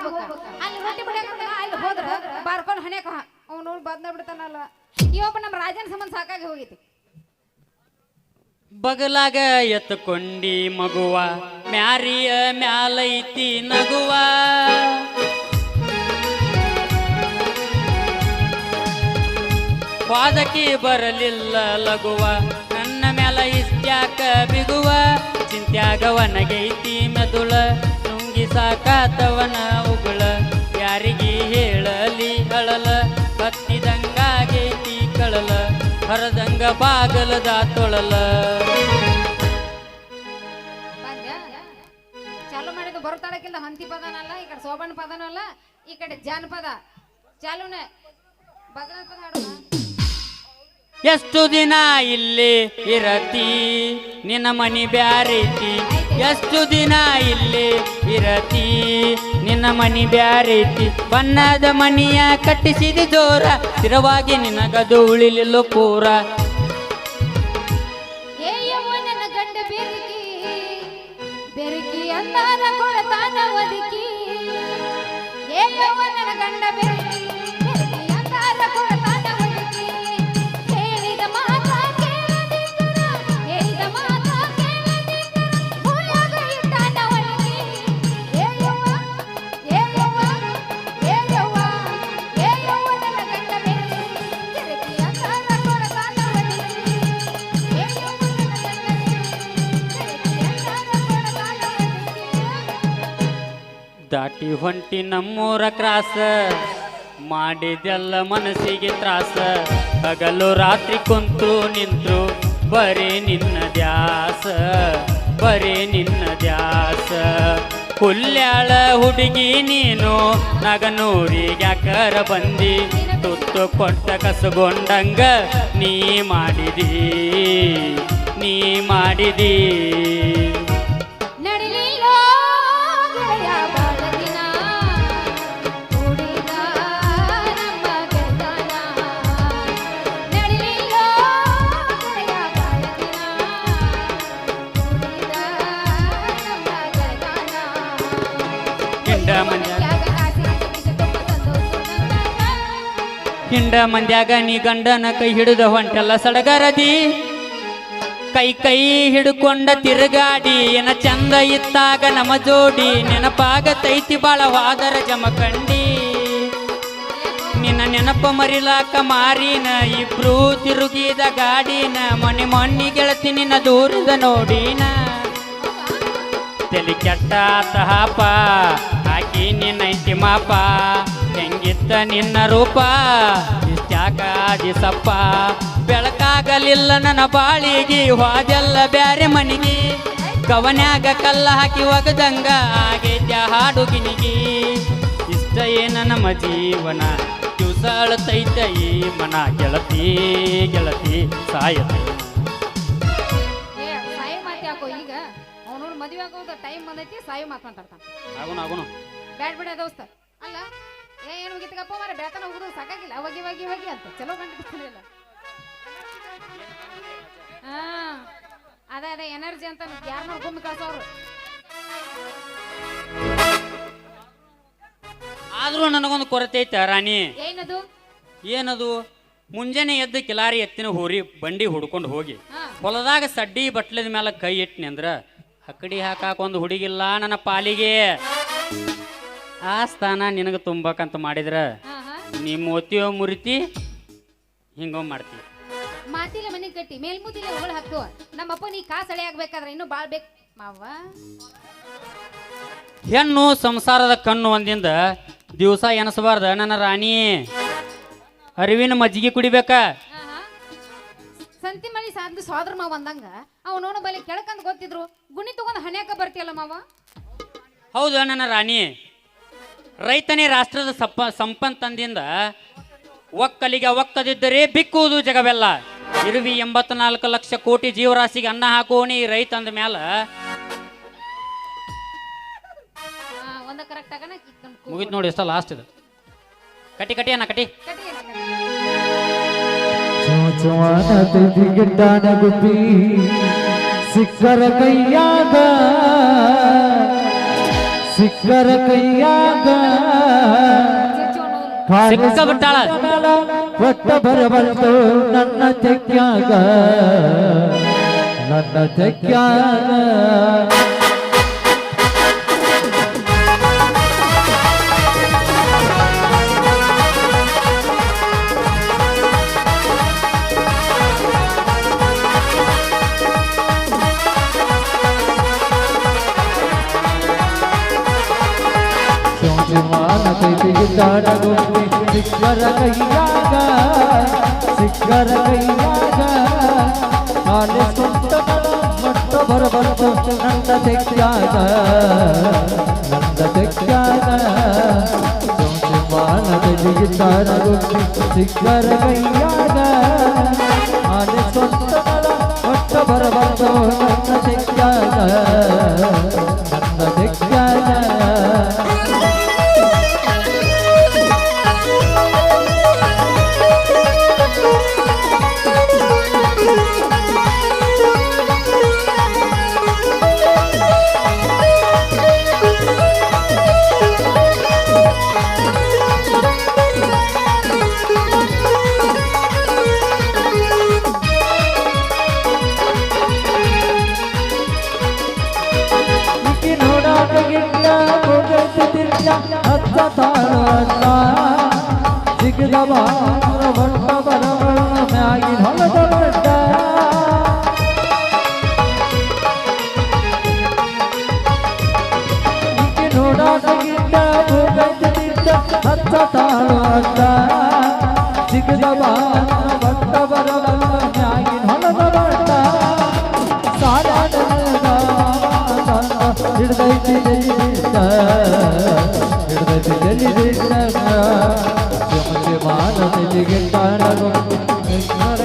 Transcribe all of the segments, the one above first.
ಹೋಗ್ಬೇಕ ಅಲ್ಲಿ ರೊಟ್ಟಿ ಬಡಿಯಾಕ ಅಲ್ಲಿ ಹೋದ್ರ ಬಾರ್ಕೊಂಡ್ ಹಣ್ಯಾಕ ಅವ್ನು ನೋಡಿ ಬದ್ನ ಬಿಡ್ತಾನಲ್ಲ ಇವಪ್ಪ ನಮ್ಮ ರಾಜನ ಸಂಬಂಧ ಸಾಕಾಗಿ ಹೋಗೈತಿ ಬಗಲಾಗ ಎತ್ತಕೊಂಡಿ ಮಗುವ ಮ್ಯಾರಿಯ ಮ್ಯಾಲೈತಿ ನಗುವ ವಾದಕ್ಕೆ ಬರಲಿಲ್ಲ ಲಗುವ ನನ್ನ ಮ್ಯಾಲ ಇಸ್ತ್ಯಾಕ ಬಿಗುವ ಚಿಂತ್ಯಾಗವನಗೈತಿ ಮೆದುಳ ನುಂಗಿ ಸಾಕಾತವನ ಉಗುಳ ಯಾರಿಗೆ ಹೇಳಲಿ ಅಳಲ ಹತ್ತಿದಂಗಾಗೈತಿ ಕಳಲ ಹರದಂಗ ಬಾಗಲದ ತೊಳಲ ಚಾಲು ಮಾಡಿದ ಬರುತ್ತಾಳಕ್ಕಿಲ್ಲ ಹಂತಿ ಪದನಲ್ಲ ಈ ಕಡೆ ಸೋಬಣ್ಣ ಪದನಲ್ಲ ಈ ಕಡೆ ಜಾನಪದ ಚಾಲುನ ಬದಲ ಪದ ಹಾಡುವ ಎಷ್ಟು ದಿನ ಇಲ್ಲಿ ಇರತಿ ನಿನ್ನ ಮನಿ ಬ್ಯಾರೈತಿ ಎಷ್ಟು ದಿನ ಇಲ್ಲಿ ಇರತಿ ನಿನ್ನ ಮನಿ ಬ್ಯಾರೈತಿ ಬಣ್ಣದ ಮನಿಯ ಕಟ್ಟಿಸಿದ ಜೋರ ಸ್ಥಿರವಾಗಿ ನಿನಗದು ಉಳಿಲಿಲ್ಲ ಪೂರ ನನ್ನ ಗಂಡ ಬೆರಗಿ ಬೆರಗಿ ಅಂದಾರ ಕೊಡತಾನ ಒದಗಿ ನನ್ನ ಗಂಡ ಬೆರಗಿ ಬೆರಗಿ ಅಂದಾರ ಕೊಡತಾನ ಒದಗಿ ಹೇಳಿದ ಮಾತಾ ಕೇಳದಿದ್ದರ ಹೇಳಿದ ಮಾತಾ ಕೇಳದಿದ್ದರ ಮೂಲ್ಯಾಗ ಇಟ್ಟಾನ ಒಳಗಿ ಏಯವ್ವ ಏಯವ್ವ ಏಯವ್ವ ಏಯವ್ವ ನನ್ನ ಗಂಡ ಬೆರಗಿ ಬೆರಗಿ ಅಂದಾರ ಕೊಡತಾನ ಒದಗಿ ಏಯವ್ವ ನನ್ನ ಗಂಡ ಬೆರಗಿ ಅಂದಾರ ಕೊಡತಾನ ಒದಗಿ ದಾಟಿ ಹೊಂಟಿ ನಮ್ಮೂರ ಕ್ರಾಸ ಮಾಡಿದೆಲ್ಲ ಮನಸ್ಸಿಗೆ ತ್ರಾಸ ಹಗಲು ರಾತ್ರಿ ಕುಂತ್ರು ನಿಂತ್ರು ಬರೀ ನಿನ್ನ ದ್ಯಾಸ ಬರೀ ನಿನ್ನ ದ್ಯಾಸ ಹುಲ್ಯಾಳ ಹುಡುಗಿ ನೀನು ನಗನೂರಿಗ್ಯಾಕರ ಬಂದಿ ತುತ್ತು ಕೊಟ್ಟ ಕಸಗೊಂಡಂಗ ನೀ ಮಾಡಿದಿ ನೀ ಮಾಡಿದಿ ನಡಿಲಿಲ್ಲೋ ಗೆಳೆಯ ಬಾಳ ದಿನ ಕೂಡಿದ ನಮ್ಮ ಗೆಳತನ ನಡಿಲಿಲ್ಲೋ ಗೆಳೆಯ ಬಾಳ ದಿನ ಕೂಡಿದ ನಮ್ಮ ಗೆಳತನ ಹಿಂಡ ಮಂದ್ಯಾಗ ಯಾಗ ಆಸೆ ಬೀಜ ತುಂಬ ಸಂತೋಷ ನಂಗಾಗ ಹಿಂಡ ಮಂದ್ಯಾಗ ನೀ ಗಂಡನ ಕೈ ಹಿಡಿದ ಹೊಂಟೆಲ್ಲ ಸಡಗರದಿ ಕೈ ಕೈ ಹಿಡ್ಕೊಂಡ ತಿರುಗಾಡಿ ಏನ ಚಂದ ಇತ್ತಾಗ ನಮ್ಮ ಜೋಡಿ ನೆನಪಾಗತೈತಿ ಬಾಳ ವಾದರ ಜಮಕಂಡಿ ನಿನ್ನ ನೆನಪ ಮರಿಲಾಕ ಮಾರಿನ ಇಬ್ರು ತಿರುಗಿದ ಗಾಡಿನ ಮನೆ ಮಣ್ಣಿ ಗೆಳತಿ ನಿನ್ನ ದೂರದ ನೋಡಿನ ತಲಿ ಕೆಟ್ಟ ಹಾಪ ಹಾಕಿ ನಿನ್ನೈತಿ ಮಾಪ ಹೆಂಗಿತ್ತ ನಿನ್ನ ರೂಪ ಇಷ್ಟ್ಯಾಕ ದಿಸಪ್ಪ ಬೆಳಕಾಗಲಿಲ್ಲ ನನ್ನ ಬಾಳಿಗೆ ಹೋದೆಲ್ಲ ಬ್ಯಾರೆ ಮನಿಗೆ ಕವನ್ಯಾಗ ಕಲ್ಲ ಹಾಕಿ ಒಗದಂಗ ಆಗೈತ್ಯ ಹಾಡುಗಿನಿಗಿ ಇಷ್ಟ ಏನ ನಮ್ಮ ಜೀವನ ದಿವಸ ಅಳತೈತ ಈ ಮನ ಗೆಳತಿ ಗೆಳತಿ ಸಾಯತೈ ಏ ಸಾಯಿ ಮಾತು ಯಾಕೋ ಈಗ ಅವನು ಮದುವೆ ಆಗೋದ ಟೈಮ್ ಬಂದೈತಿ ಸಾಯಿ ಮಾತು ಮಾತಾಡ್ತಾನ ಆಗುನು ಆಗುನು ಬ್ಯಾಡ್ ಬಿಡ ದೋಸ್ತ ಅಲ್ಲ ಏನು ಮುಗಿತಗಪ್ಪ ಮಾರ ಬೇತನ ಹೋಗುದು ಸಾಕಾಗಿಲ್ಲ ಹೋಗಿ ಹೋಗಿ ಹೋಗಿ ಅಂತ ಚಲೋ ಗಂಟೆ ಬಿಡ್ತಿರಲಿಲ್ಲ ಹಾ ಅದೇ ಅದೇ ಎನರ್ಜಿ ಅಂತ ಯಾರು ನೋಡ್ಕೊಂಡ್ ಕಳ್ಸೋರು ಆದ್ರೂ ನನಗೊಂದು ಕೊರತೆ ಐತೆ ರಾಣಿ ಏನದು ಏನದು ಮುಂಜಾನೆ ಎದ್ದು ಕಿಲಾರಿ ಎತ್ತಿನ ಹೋರಿ ಬಂಡಿ ಹುಡ್ಕೊಂಡು ಹೋಗಿ ಹಾ ಹೊಲದಾಗ ಸಡ್ಡಿ ಬಟ್ಲದ ಮೇಲೆ ಕೈ ಇಟ್ನಿ ಅಂದ್ರ ಹಕ್ಕಡಿ ಹಾಕಾಕ ಒಂದು ಹುಡುಗಿಲ್ಲ ನನ್ನ ಪಾಲಿಗೆ ಆ ಸ್ಥಾನ ನಿನಗೆ ತುಂಬಕಂತ ಮಾಡಿದ್ರ ಹಾ ಹಾ ನಿಮ್ಮ ಒತ್ತಿಯೋ ಮುರಿತಿ ಹಿಂಗೋ ಮಾಡ್ತಿ ಮಾತಿಲ್ಲ ಮನೆ ಕಟ್ಟಿ ಮೇಲ್ಮುತಿಲ್ಲ ಹೊಗಳು ಹಾಕ್ತು ನಮ್ಮಪ್ಪ ನೀ ಕಾಸಳೆ ಆಗ್ಬೇಕಾದ್ರೆ ಇನ್ನೂ ಬಾಳ್ ಬೇಕು ಮಾವ ಹೆಣ್ಣು ಸಂಸಾರದ ಕಣ್ಣು ಒಂದಿಂದ ದಿವಸ ಎನಸಬಾರ್ದ ನನ್ನ ರಾಣಿ ಅರಿವಿನ ಮಜ್ಜಿಗೆ ಕುಡಿಬೇಕ ಹಾ ಹಾ ಸಂತಿ ಮಳಿ ಸಾಧ್ಯ ಸೋದ್ರ ಮಾವ ಅಂದಂಗ ಅವನೋನ ಬಲಿ ಕೆಳಕಂತ ಗೊತ್ತಿದ್ರು ಗುಣಿ ತಗೊಂಡ್ ಹನ್ಯಾಕ ಬರ್ತೀಯಲ್ಲ ಮಾವ ಹೌದು ನನ್ನ ರಾಣಿ ರೈತನೇ ರಾಷ್ಟ್ರದ ಸಂಪತ್ತಂದಿಂದ ಒಕ್ಕಲಿಗೆ ಒಕ್ಕದಿದ್ದರೆ ಬಿಕ್ಕುವುದು ಜಗವೆಲ್ಲ ಇರುವಿ 84 ಲಕ್ಷ ಕೋಟಿ ಜೀವರಾಶಿಗೆ ಅನ್ನ ಹಾಕೋಣಿ ರೈತ ಅಂದ ಮ್ಯಾಲ ಒಂದ ಕರೆಕ್ಟ್ ಆಗನ ಮುಗಿತ್ ನೋಡಿ ಎಷ್ಟ ಲಾಸ್ಟ್ ಇದು ಕಟಿ ಕಟಿ ಅನ್ನ ಕಟಿ ಗಿಡ್ಡಾನ ಗುಬ್ಬಿ ಸಿಕ್ಕರ ಕೈಯಾಗ ಸಿಕ್ಕರ ಕೈಯಾಗ ಸಿಕ್ಕಬಿಟ್ಟಾಳ. ಒಟ್ಟ ಬರಬಲ್ತು ನನ್ನ ತೆಕ್ಯಾಗ ನನ್ನ ತೆಕ್ಯಾಗ ಮಾನ ಕೈತಿಗಿದ್ದಾಡ ಗುಮ್ಮಿ ಸಿಕ್ಕರ ಕೈಯಾಗ ಸಿಕ್ಕರ ಕೈಯಾಗ ಕಾಲೆ ಸ್ವಂತ ಮಟ್ಟ ಬರಬರ್ತು ನನ್ನ ತೆಕ್ಯಾಗ ನನ್ನ ತೆಕ್ಯಾಗ ಮಾನ ಕೈತಿಗಿದ್ದಾಡ ಗುಮ್ಮಿ ಸಿಕ್ಕರ ಕೈಯಾಗ ಕಾಲೆ ಸ್ವಂತ ಮಟ್ಟ ಬರಬರ್ತು ನನ್ನ ತೆಕ್ಯಾಗ ನನ್ನ ತೆಕ್ಯಾಗ ಹತ್ತ ತಾಳ ಸಿಗದ ಬಾರ ಬಣ್ಣ ಬರಬಳ ಮ್ಯಾಗಿ ಹೊಲದ ಬಡ್ಡ ನೋಡಾಟಗಿದ್ದ ಹೋಗೈತಿದ್ದ ಹತ್ತ ತಾಳ ಸಿಗದ ಬಾರ ಬಣ್ಣ ಬರಬಳ ಮ್ಯಾಗಿ ಹೊಲದ ಬಡ್ಡ ಸಾಲಾದ ಹಿಡ್ದೈತಿ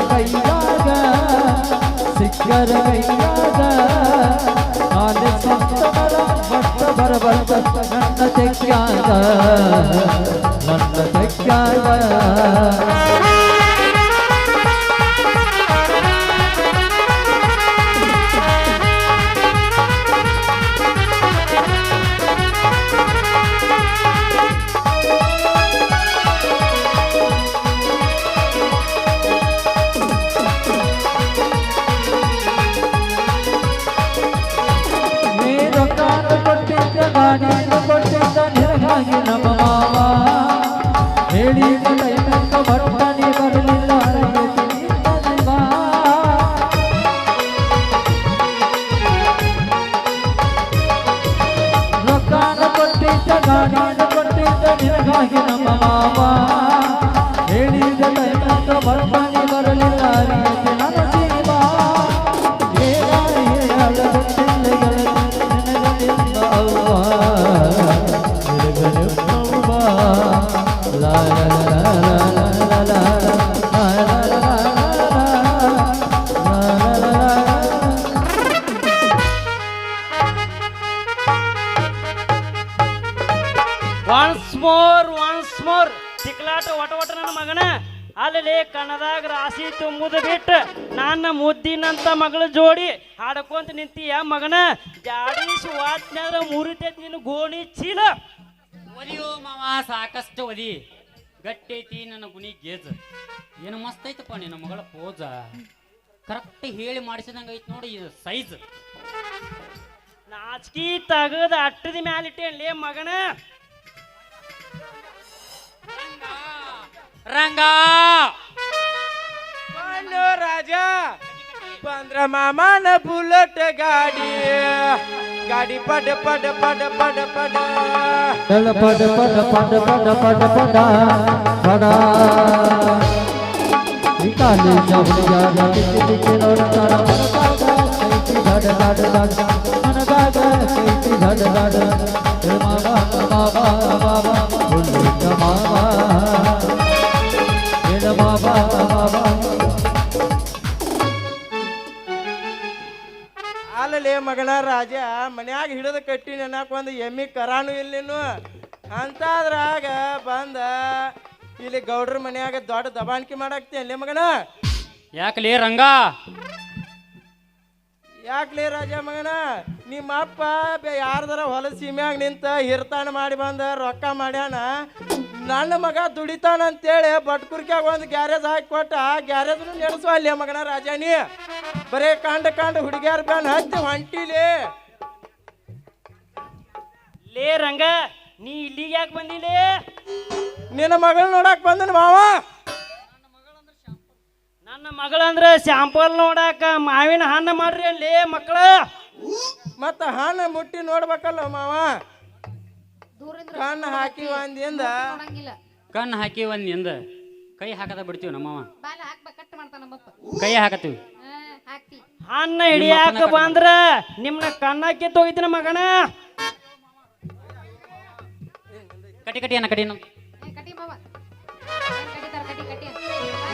ಕೈಯಾಗ ಸಿಕ್ಕರ ಕೈಯಾಗ ನಾನೇ ಸಂತಮರ ಮಟ್ಟ ಬರಬರ್ತ ನನ್ನ ತೆಕ್ಯಾಗ ನನ್ನ ತೆಕ್ಯಾಗ ಕೊಟ್ಟಿದ್ದ ನಿನಗಾಗಿ ನಮ್ಮ ಮಾವ ಹೇಳಿದ ಟೈಮಕ್ಕ ಬಟ್ಟನಿ ಬರಲಿಲ್ಲ ರೊಕ್ಕಾನ ಕೊಟ್ಟಿದ್ದ ಗಾಡಿನ ಕೊಟ್ಟಿದ್ದ ನಿನಗಾಗಿ ನಮ್ಮ ಮಾವ ಹೇಳಿದ ಟೈಮಕ್ಕ ಬಟ್ಟನಿ ಬರಲಿಲ್ಲ ನನ್ನ ಜೀವ ಒನ್ಸ್ ಮೋರ್ ತಿಕ್ಲಾಟ ಒಟ ನನ್ನ ಮಗನ ಅಲ್ಲಿ ಕಣದಾಗ ರಾಶಿ ತುಂಬುದು ಬಿಟ್ಟು ನನ್ನ ಮುದ್ದಿನಂತ ಮಗಳ ಜೋಡಿ ಹಾಡ್ಕೊಂತ ನಿಂತೀಯ ಮಗನ ಜಾಡೀಶ್ ವಾತ್ನ್ಯಾರ ಮುರಿತೈತಿ ನಿನ್ನ ಗೋಣಿ ಚೀಲ ಒಲಿಯೋ ಮಾವ ಸಾಕಷ್ಟು ಒಲಿ ಗಟ್ಟೈತಿ ನನ್ನ ಗುಣಿ ಗೇಜ್ ಏನು ಮಸ್ತ್ ಐತಪ್ಪ ನಿನ್ನ ಮಗಳ ಪೋಜ ಕರೆಕ್ಟ್ ಹೇಳಿ ಮಾಡಿಸಿದಂಗ ಐತಿ ನೋಡಿ ಇದು ಸೈಜ್ ನಾಚಿಕಿ ತಗದ ಅಟ್ಟದ ಮ್ಯಾಲಿಟ್ಟೇನ್ಲೇ ಮಗನ ರಂಗ ರಾಜ ಬಂದ್ರ ಮಾಮನ ಬುಲೆಟ್ ಗಾಡಿ ಗಾಡಿ ಪಡ ಪಡ ಪಡ ಪಡ ಪಡ ಪಡ ಪಡ ಪಡ ಪಡ ಪಡ ಪಡ ಪಡ ಪಡ ನಿಕಾಲಿ ಜಾಬಲಿ ಜಾಗ ಕಿಚ್ಚಿ ಕಿಚ್ಚಿ ನೋಡ್ತಾರ ಮನಗಾಗ ಕೈತಿ ಧಡ ಧಡ ಧಡ ಮನಗಾಗ ಕೈತಿ ಧಡ ಧಡ ಮಾವ ಮಾವ ಮಾವ ಬುಲ್ಲಿಕ ಮಾವ ಏನ ಮಾವ ಮಾವ ಅಲ್ಲಲೇ ಮಗನ ರಾಜ ಮನ್ಯಾಗ ಹಿಡಿದು ಕಟ್ಟಿ ನೆನಕ ಒಂದು ಎಮ್ಮಿ ಕರಾನು ಇಲ್ಲಿನು ಅಂತಾದ್ರಾಗ ಬಂದ ಇಲ್ಲಿ ಗೌಡ್ರ ಮನ್ಯಾಗ ದೊಡ್ಡ ದಬಾಣಿಕೆ ಮಾಡಾಕ್ತಿ ಮಗನ ಯಾಕಲೇ ರಂಗ ಯಾಕ್ಲೇ ರಾಜ ಮಗನ ನಿಮ್ಮ ಅಪ್ಪ ಯಾರ್ದಾರ ಹೊಲ ಸೀಮ್ಯಾಗ ನಿಂತ ಹಿರ್ತಾನ ಮಾಡಿ ಬಂದ ರೊಕ್ಕ ಮಾಡ್ಯಾನ. ನನ್ನ ಮಗ ದುಡಿತಾನ ಅಂತೇಳಿ ಬಟ್ಕುರ್ಕ್ಯಾಗ ಒಂದು ಗ್ಯಾರೇಜ್ ಹಾಕಿ ಕೊಟ್ಟ. ಆ ಗ್ಯಾರೇಜ್ನು ನಡೆಸುವ ಅಲ್ಲೇ ಮಗನ ರಾಜಾನಿ. ಬರೇ ಕಾಂಡ ಹುಡುಗಿಯಾರ ಬ್ಯಾನ್ ಹತ್ತಿ ಹೊಂಟಿಲಿ. ಲೇ ರಂಗ, ನೀ ಇಲ್ಲಿಗೆ ಯಾಕೆ ಬಂದಿಲ್ಲ? ನಿನ್ನ ಮಗಳು ನೋಡಕ್ ಬಂದನ ಮಾವ. ನನ್ನ ಮಗಳಂದ್ರೆ ಸ್ಯಾಂಪಲ್ ನೋಡಾಕ ಮಾವಿನ ಹಣ್ಣು ಮಾಡ್ರಿ ಅಲ್ಲಿ ಮಕ್ಕಳ. ಮತ್ತ ಹಣ್ಣು ಮುಟ್ಟಿ ನೋಡ್ಬೇಕಲ್ಲ ಮಾವ. ದೂರಿಂದ ಕಣ್ಣು ಹಾಕಿ ಒಂದಿಂದ ನೋಡಂಗಿಲ್ಲ. ಕಣ್ಣು ಹಾಕಿ ಒಂದ್ ಕೈ ಹಾಕದ ಬಿಡ್ತೀವಿ ನಮ್ಮವ. ಬಾಲ ಹಾಕ್ಬೇಕು ಕಟ್ ಮಾಡ್ತಾನ ನಮ್ಮಪ್ಪ. ಕೈ ಹಾಕತ್ತೀವಿ. ಹಾಕ್ತಿ ಹಣ್ಣು ಹಿಡಿಯಾಕ ಬಂದ್ರ ನಿಮ್ನ ಕಣ್ಣಾಕಿ ತೊಗಿತಿನ ಮಗನ. ಕಟಿ ಕಟಿ ಅನ್ನ ಕಟಿ ಕಟಿ ಮಾವ. ಕಟಿತಾರ ಕಟಿ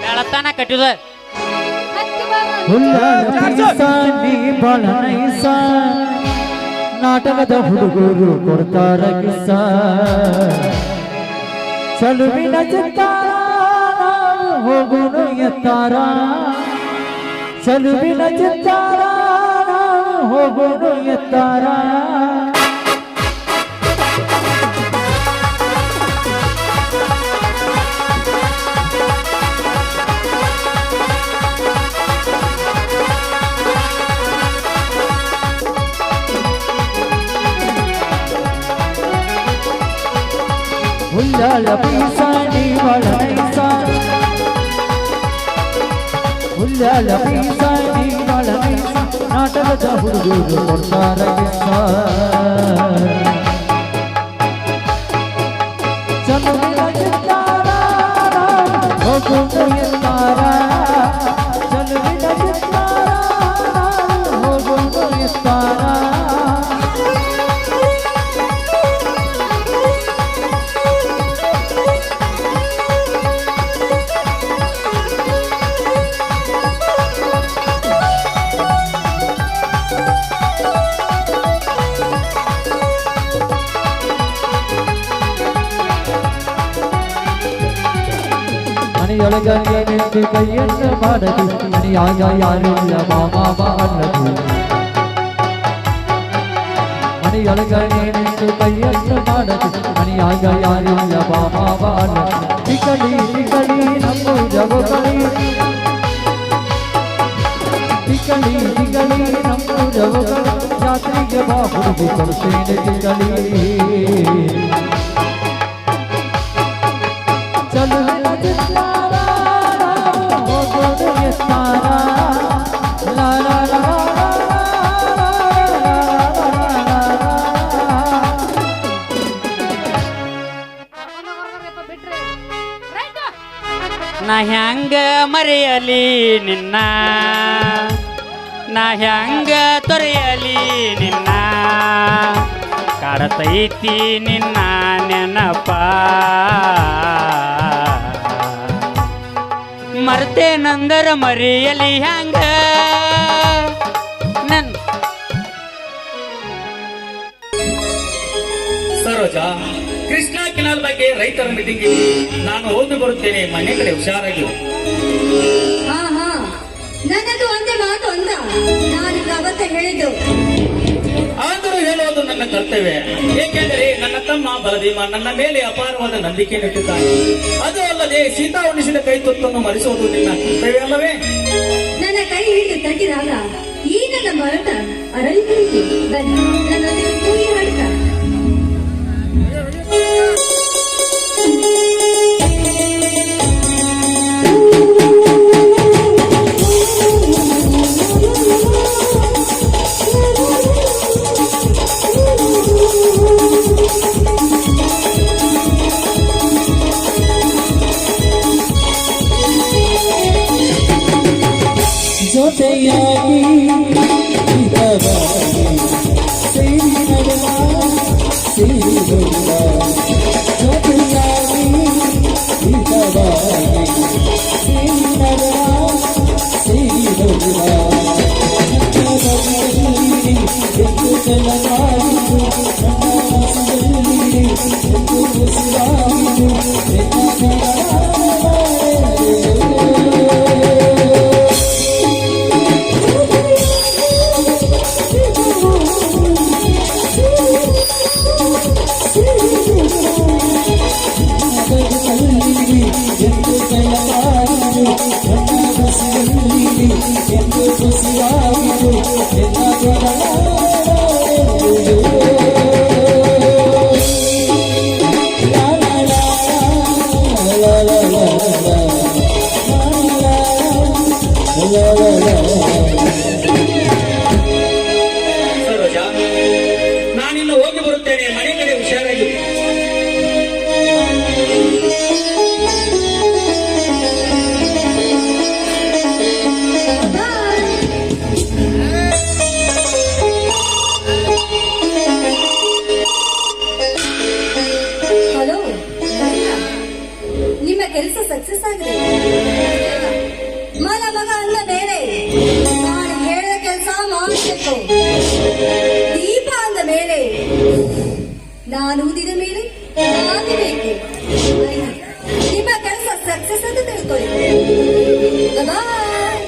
ಬೆಳತಾನ ಕಟ್ಟಿದ ಹತ್ತಿ ಮಾವ. ನೀ ಬಾಳ ನೈಸ, ನಾಟಕದ ಹುಡುಗರು ಕೊಡ್ತಾರ ಕಿಸ್ಸ. ಚಲುವಿನ ಚಿತ್ತಾರ ಹೋಗುನು ಎತ್ತಾರ, ಚಲುವಿನ ಚಿತ್ತಾರ ಹೋಗುನು ಎತ್ತಾರ. ಹುಲ್ಲಾಳ ಪೀಸ ನೀ ಬಾಳ ನೈಸ, ಹುಲ್ಲಾಳ ಪೀಸ ನೀ ಬಾಳ ನೈಸ, ನಾಟಕದ ಹುಡುಗರು ಕೊಡ್ತಾರ ಕಿಸ್ಸ. ಚಲುವಿನ ಚಿತ್ತಾರ ಹೋಗುನು ಎತ್ತಾರ, ಚಲುವಿನ ಚಿತ್ತಾರ ಹೋಗುನು ಎತ್ತಾರ. ಮನೆಯೊಳಗ ನಿಂತು ಕೈಯನ್ನು ಮಾಡದು, ಮನೆಯಾಗ ಯಾರಿಲ್ಲ ಮಾಮ ಅನ್ನದು. ಮನೆಯೊಳಗ ನಿಂತು ಕೈಯನ್ನು ಮಾಡದು, ಮನೆಯಾಗ ಯಾರಿಲ್ಲ ಮಾಮ ಅನ್ನದು. ತಿಕಳಿ ತಿಕಳಿ ನಮ್ಮ ಜಗಳಿ, ತಿಕಳಿ ತಿಕಳಿ ನಮ್ಮ ಜಗಳಿ. ಜಾತ್ರೆಗೆ ಬಾ ಹುಡುಗಿ ಕೊಡ್ತೇನೆ ತಿಕಳಿ. ಚಲುವಿನ ಚಿತ್ತಾರ ಹೋಗೋದು ಎತ್ತಾರ, ಲಾ ಲಾ ಲಾ ಲಾ ಬಿಟ್ರೆ ರೈಟ್. ನಾ ಹ್ಯಾಂಗ ಮರೆಯಲಿ ನಿನ್ನ, ನಾ ಹ್ಯಾಂಗ ತೊರೆಯಲಿ ನಿನ್ನ, ಕಾಡತೈತಿ ನಿನ್ನ ನೆನಪ. ಮರ್ತೆ ನಂದರ ಮರೆಯಲಿ ಹ್ಯಾಂಗ ನನ್. ಸರೋಜ, ಕೃಷ್ಣಾ ಕೆನಾಲ್ ಬಗ್ಗೆ ರೈತರ ಮೀಟಿಂಗ್ ನಾನು ಹೋಗಿ ಬರುತ್ತೇನೆ. ಮನೆ ಕಡೆ ಹುಷಾರಾಗಿ. ಹಾ ನನ್ನದು ಒಂದೇ ಮಾತು ಅಂತ ನಾನು ಅವತ್ತ ಹೇಳಿದ್ದು. ಆದರೂ ಹೇಳೋದು ನನ್ನ ಕರ್ತವ್ಯ. ಏಕೆಂದರೆ ನನ್ನ ತಮ್ಮ ಬಲದೇವ ನನ್ನ ಮೇಲೆ ಅಪಾರವಾದ ನಂಬಿಕೆ ಇಟ್ಟಿದ್ದಾನೆ. ಅದು ಅಲ್ಲದೆ ಸೀತಾ ಉಣಿಸಿದ ಕೈ ತುತ್ತನ್ನು ಮರೆಸುವುದು ನಿನ್ನ ಕರ್ತವ್ಯ ಅಲ್ಲವೇ? ನನ್ನ ಕೈ ಹಿಡಿದು ತಟ್ಟಿದಾಗ ಈ ನನ್ನ ಮರಟ ಅರಳಿತು. ಬನ್ನಿ ನನ್ನೊಂದಿಗೆ ಕೂಗಿ ಹಾಡ್ತ. ಜೊತೆಯಾಗಿ ಹಿತವಾಗಿ ಸೇರಿ ನಡೆವ ಸೇರಿ ಬರುವ, ಜೊತೆಯಾಗಿ ಹಿತವಾಗಿ ಸೇರಿ ನಡೆವ ಸೇರಿ ಬರುವ. ಎಂದು ಚೆಲ್ಲಲಾಯಿತು ನನ್ನ ಮನಸ್ಸಲ್ಲಿ, ಎಂದು ಉಸಿರಾಯಿತು ನಿನ್ನ ಸರೋಜ, ನಾನಿನ್ನು ಹೋಗಿ ಬರುತ್ತೇನೆ. ಮನೆ ಕಡೆ ಹುಷಾರಾಗಿ. ಹಲೋ, ನಿಮ್ಮ ಕೆಲಸ ಸಕ್ಸಸ್ ಆಗಿದೆ. ಮನ ಮಗ ಅಂದ ಮೇಲೆ ನಾನು ಹೇಳಿದ ಕೆಲಸ ಮಾಡಬೇಕು. ದೀಪ ಅಂದ ಮೇಲೆ ನಾನು ಊದಿದ ಮೇಲೆ ಆಗಬೇಕು. ನಿಮ್ಮ ಕೆಲಸ ಸಕ್ಸಸ್ ಅಂತ ತಿಳ್ಕೊಳ್ಳಿ. ಬಾಯ್.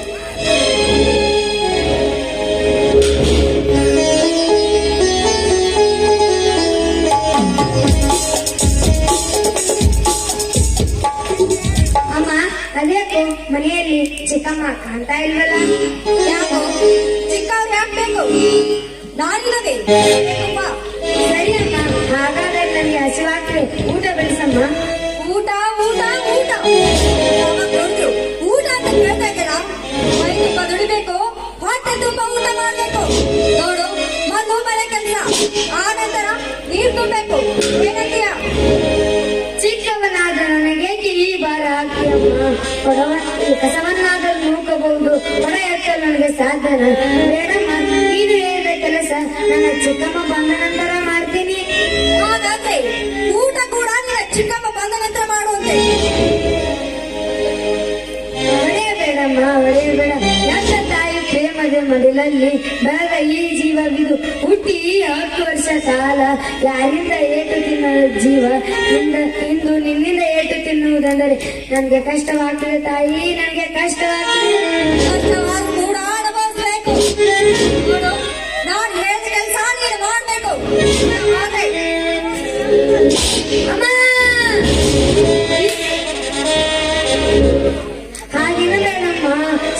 ಅಮ್ಮ, ಅದ್ಯಾಕೋ ಮನೆಯಲ್ಲಿ ಚಿಕ್ಕಮ್ಮ ಕಾಣ್ತಾ ಇಲ್ವಲ್ಲ? ಯಾಕೋ ಚಿಕ್ಕವ್ರು ಯಾಕಬೇಕು? ನಾನಿಲ್ಲದೆ ಸರಿ ಅಮ್ಮ, ಹಾಗಾದ್ರೆ ನನಗೆ ಹಸಿವಾಗ್ತದೆ, ಊಟ ಬೆಳೆಸಮ್ಮ. ಊಟ ಊಟ ಊಟ ಯಾವಾಗ ನೋಡಿದ್ರು ಊಟ ಅಂತ ಕೇಳ್ತಾ ಇದ್ದೀರ? ಮೈ ತುಂಬ ದುಡಿಬೇಕು, ಹೊಟ್ಟೆ ತುಂಬ ಊಟ ಮಾಡ್ಬೇಕು. ನೋಡು, ಮೊದಲು ಮನೆ ಕೆಲಸ, ಆ ನಂತರ ನೀರು ತುಂಬಬೇಕು. ಏನಂತೀಯ? ಚಿಕ್ಕವನಾದ ನನಗೆ ಈ ಭಾರ ಹಾಕಿಯಮ್ಮ. ಕೊಡವ ಕಸವನ್ನಾದರೂ ನೂಕಬಹುದು, ಕೊಡ ಎತ್ತಲು ನನಗೆ ಸಾಧ್ಯನ? ಬೇಡಮ್ಮ, ನೀನು ಹೇಳಿದ ಕೆಲಸ ನನ್ನ ಚಿಕ್ಕಮ್ಮ ಬಂದ ನಂತರ ಮಾಡ್ತೀನಿ. ಹಾಗಾದ್ರೆ ಊಟ ಕೂಡ ನಿನ್ನ ಚಿಕ್ಕಮ್ಮ ಬಂದ ನಂತರ ಮಾಡುವಂತೆ. ಹೊಡೆಯಬೇಡಮ್ಮ, ಹೊಡೆಯಬೇಡ. ನನ್ನ ತಾಯಿ ಪ್ರೇಮದ ಮಡಿಲಲ್ಲಿ ಬೆಳೆದ ಈ ಜೀವವಿದು. ಹುಟ್ಟಿ 10 ವರ್ಷ ಕಾಲ ಯಾರಿಂದ ಏಟು ತಿನ್ನ ಜೀವ ಇಂದು ನಿನ್ನಿಂದ ಏಟು ತಿನ್ನುವುದೆಂದರೆ ನನಗೆ ಕಷ್ಟವಾಗ್ತದೆ ತಾಯಿ, ನನಗೆ ಕಷ್ಟವಾಗ್ತದೆ. ಕಷ್ಟವಾದ ಕೂಡ ಅನುಭವಿಸ್ಬೇಕು. ನೋಡು, ನಾನು ಹೇಳಿದ ಕೆಲಸ ನೀನು ಮಾಡ್ಬೇಕು. ಅಮ್ಮ, ಹಾಗಿನ ಬೇಡಮ್ಮ.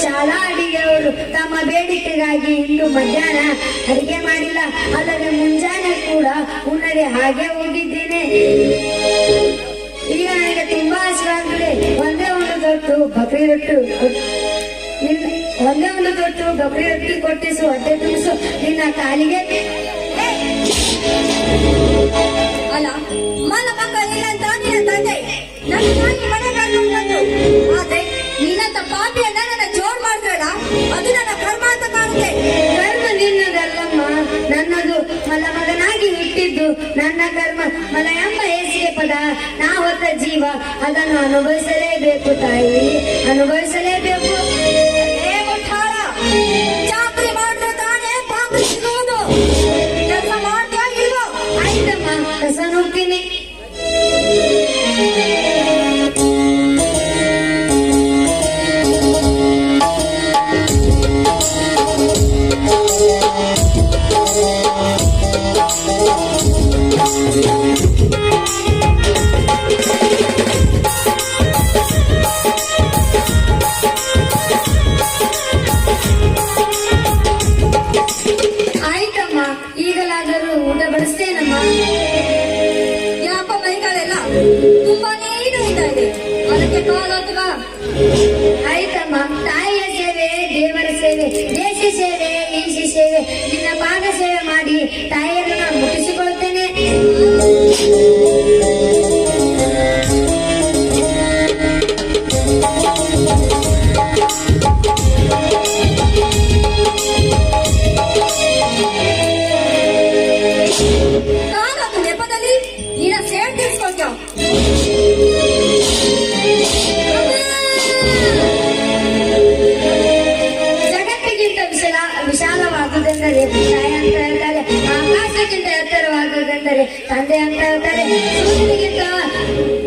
ಶಾಲಾ ಅಡಿಗೆಯವರು ತಮ್ಮ ಬೇಡಿಕೆಗಾಗಿ ಇಂದು ಮಧ್ಯಾಹ್ನ ಅಡಿಗೆ ಮಾಡಿಲ್ಲ, ಅಲ್ಲದೆ ಮುಂಜಾನೆ ಕೂಡ ಉಣ್ಣದೆ ಹಾಗೆ ಹೋಗಿದ್ದೇನೆ. ಈಗ ನನಗೆ ತುಂಬಾ ಹಸಿವಾಗ್ತದೆ. ಒಂದೇ ಒಂದು ದೊಡ್ಡ ಬಕ್ರಿ ರೊಟ್ಟಿ ಕೊಟ್ಟಿಸು, ಹೊಟ್ಟೆ ತುಂಬಿಸು. ನಿನ್ನ ಕಾಲಿಗೆ ಅಲ್ಲ, ಮನ ಮಗ ಇಲ್ಲ ಅಂತ ನಿನ್ನ ತಂದೆ ನನ್ನ ತಾಯಿ ಮನೆ ಕರ್ಕೊಂಡು ಬಂದ್ರು. ಆದ್ರೆ ನಿನ್ನಂತ ಪಾಪಿಯನ್ನ ನನ್ನ ಜೋರ್ ಮಾಡ್ಬೇಡ, ಅದು ನನ್ನ ಕರ್ಮ ಅಂತ ಕಾಣುತ್ತೆ. ಕರ್ಮ ನಿನ್ನದಲ್ಲಮ್ಮ, ನನ್ನದು. ಮಲಮಗನಾಗಿ ಹುಟ್ಟಿದ್ದು ನನ್ನ ಕರ್ಮ. ಮಲ ಎಂಬ ಹೇಸಿಗೆ ಪದ, ನಾ ಹೊತ್ತ ಜೀವ, ಅದನ್ನು ಅನುಭವಿಸಲೇಬೇಕು ತಾಯಿ, ಅನುಭವಿಸಲೇಬೇಕು. ಏ ಮುಟ್ಟಾಳ, ಚಾಕರಿ ಮಾಡಿದ್ರೆ ತಾನೇ ಪಾಪ ಸಿಗೋದು. ಕೆಲಸ ಮಾಡ್ತೀಯಾ ಇಲ್ವೋ? ಆಯ್ತಮ್ಮ, ಕಸ ನುಗ್ತೀನಿ. ಆಯ್ತಮ್ಮ, ಈಗಲಾದರೂ ಊಟ ಬಡಿಸ್ತೇನಮ್ಮ. ಯಾಕೋ ಮೈಗಳೆಲ್ಲ ತುಂಬಾನೇ ನೋಯ್ತಾ ಇದೆ, ಅದಕ್ಕೆ ಕಾಲೋದ್ವಾ? ಆಯ್ತಮ್ಮ, ತಾಯಿಯ ಸೇವೆ, ದೇವರ ಸೇವೆ, ದೇಶ ಸೇವೆ, ಈಶ ಸೇವೆ, ನಿನ್ನ ಪಾದ ಸೇವೆ ಮಾಡಿ ತಾಯಿಯನ್ನು ನಾನು ಮುಟ್ಟಿಸಿಕೊಳ್ತೇನೆ. ನಾನದು ನೆಪದಲ್ಲಿ ನಿನ್ನ ಸೇವೆ ತೀರ್ಸ್ಕೊಳ್ತೀಯ. ಜಗತ್ತಿಗಿಂತ ವಿಶಾಲವಾದುದೆಂದರೆ ತಾಯಿ ಅಂತ ಹೇಳ್ತಾರೆ, ಆಕಾಶಕ್ಕಿಂತ ಎತ್ತರವಾದುದೆಂದರೆ ತಂದೆ ಅಂತ ಹೇಳ್ತಾರೆ, ಸೂರ್ಯನಿಗಿಂತ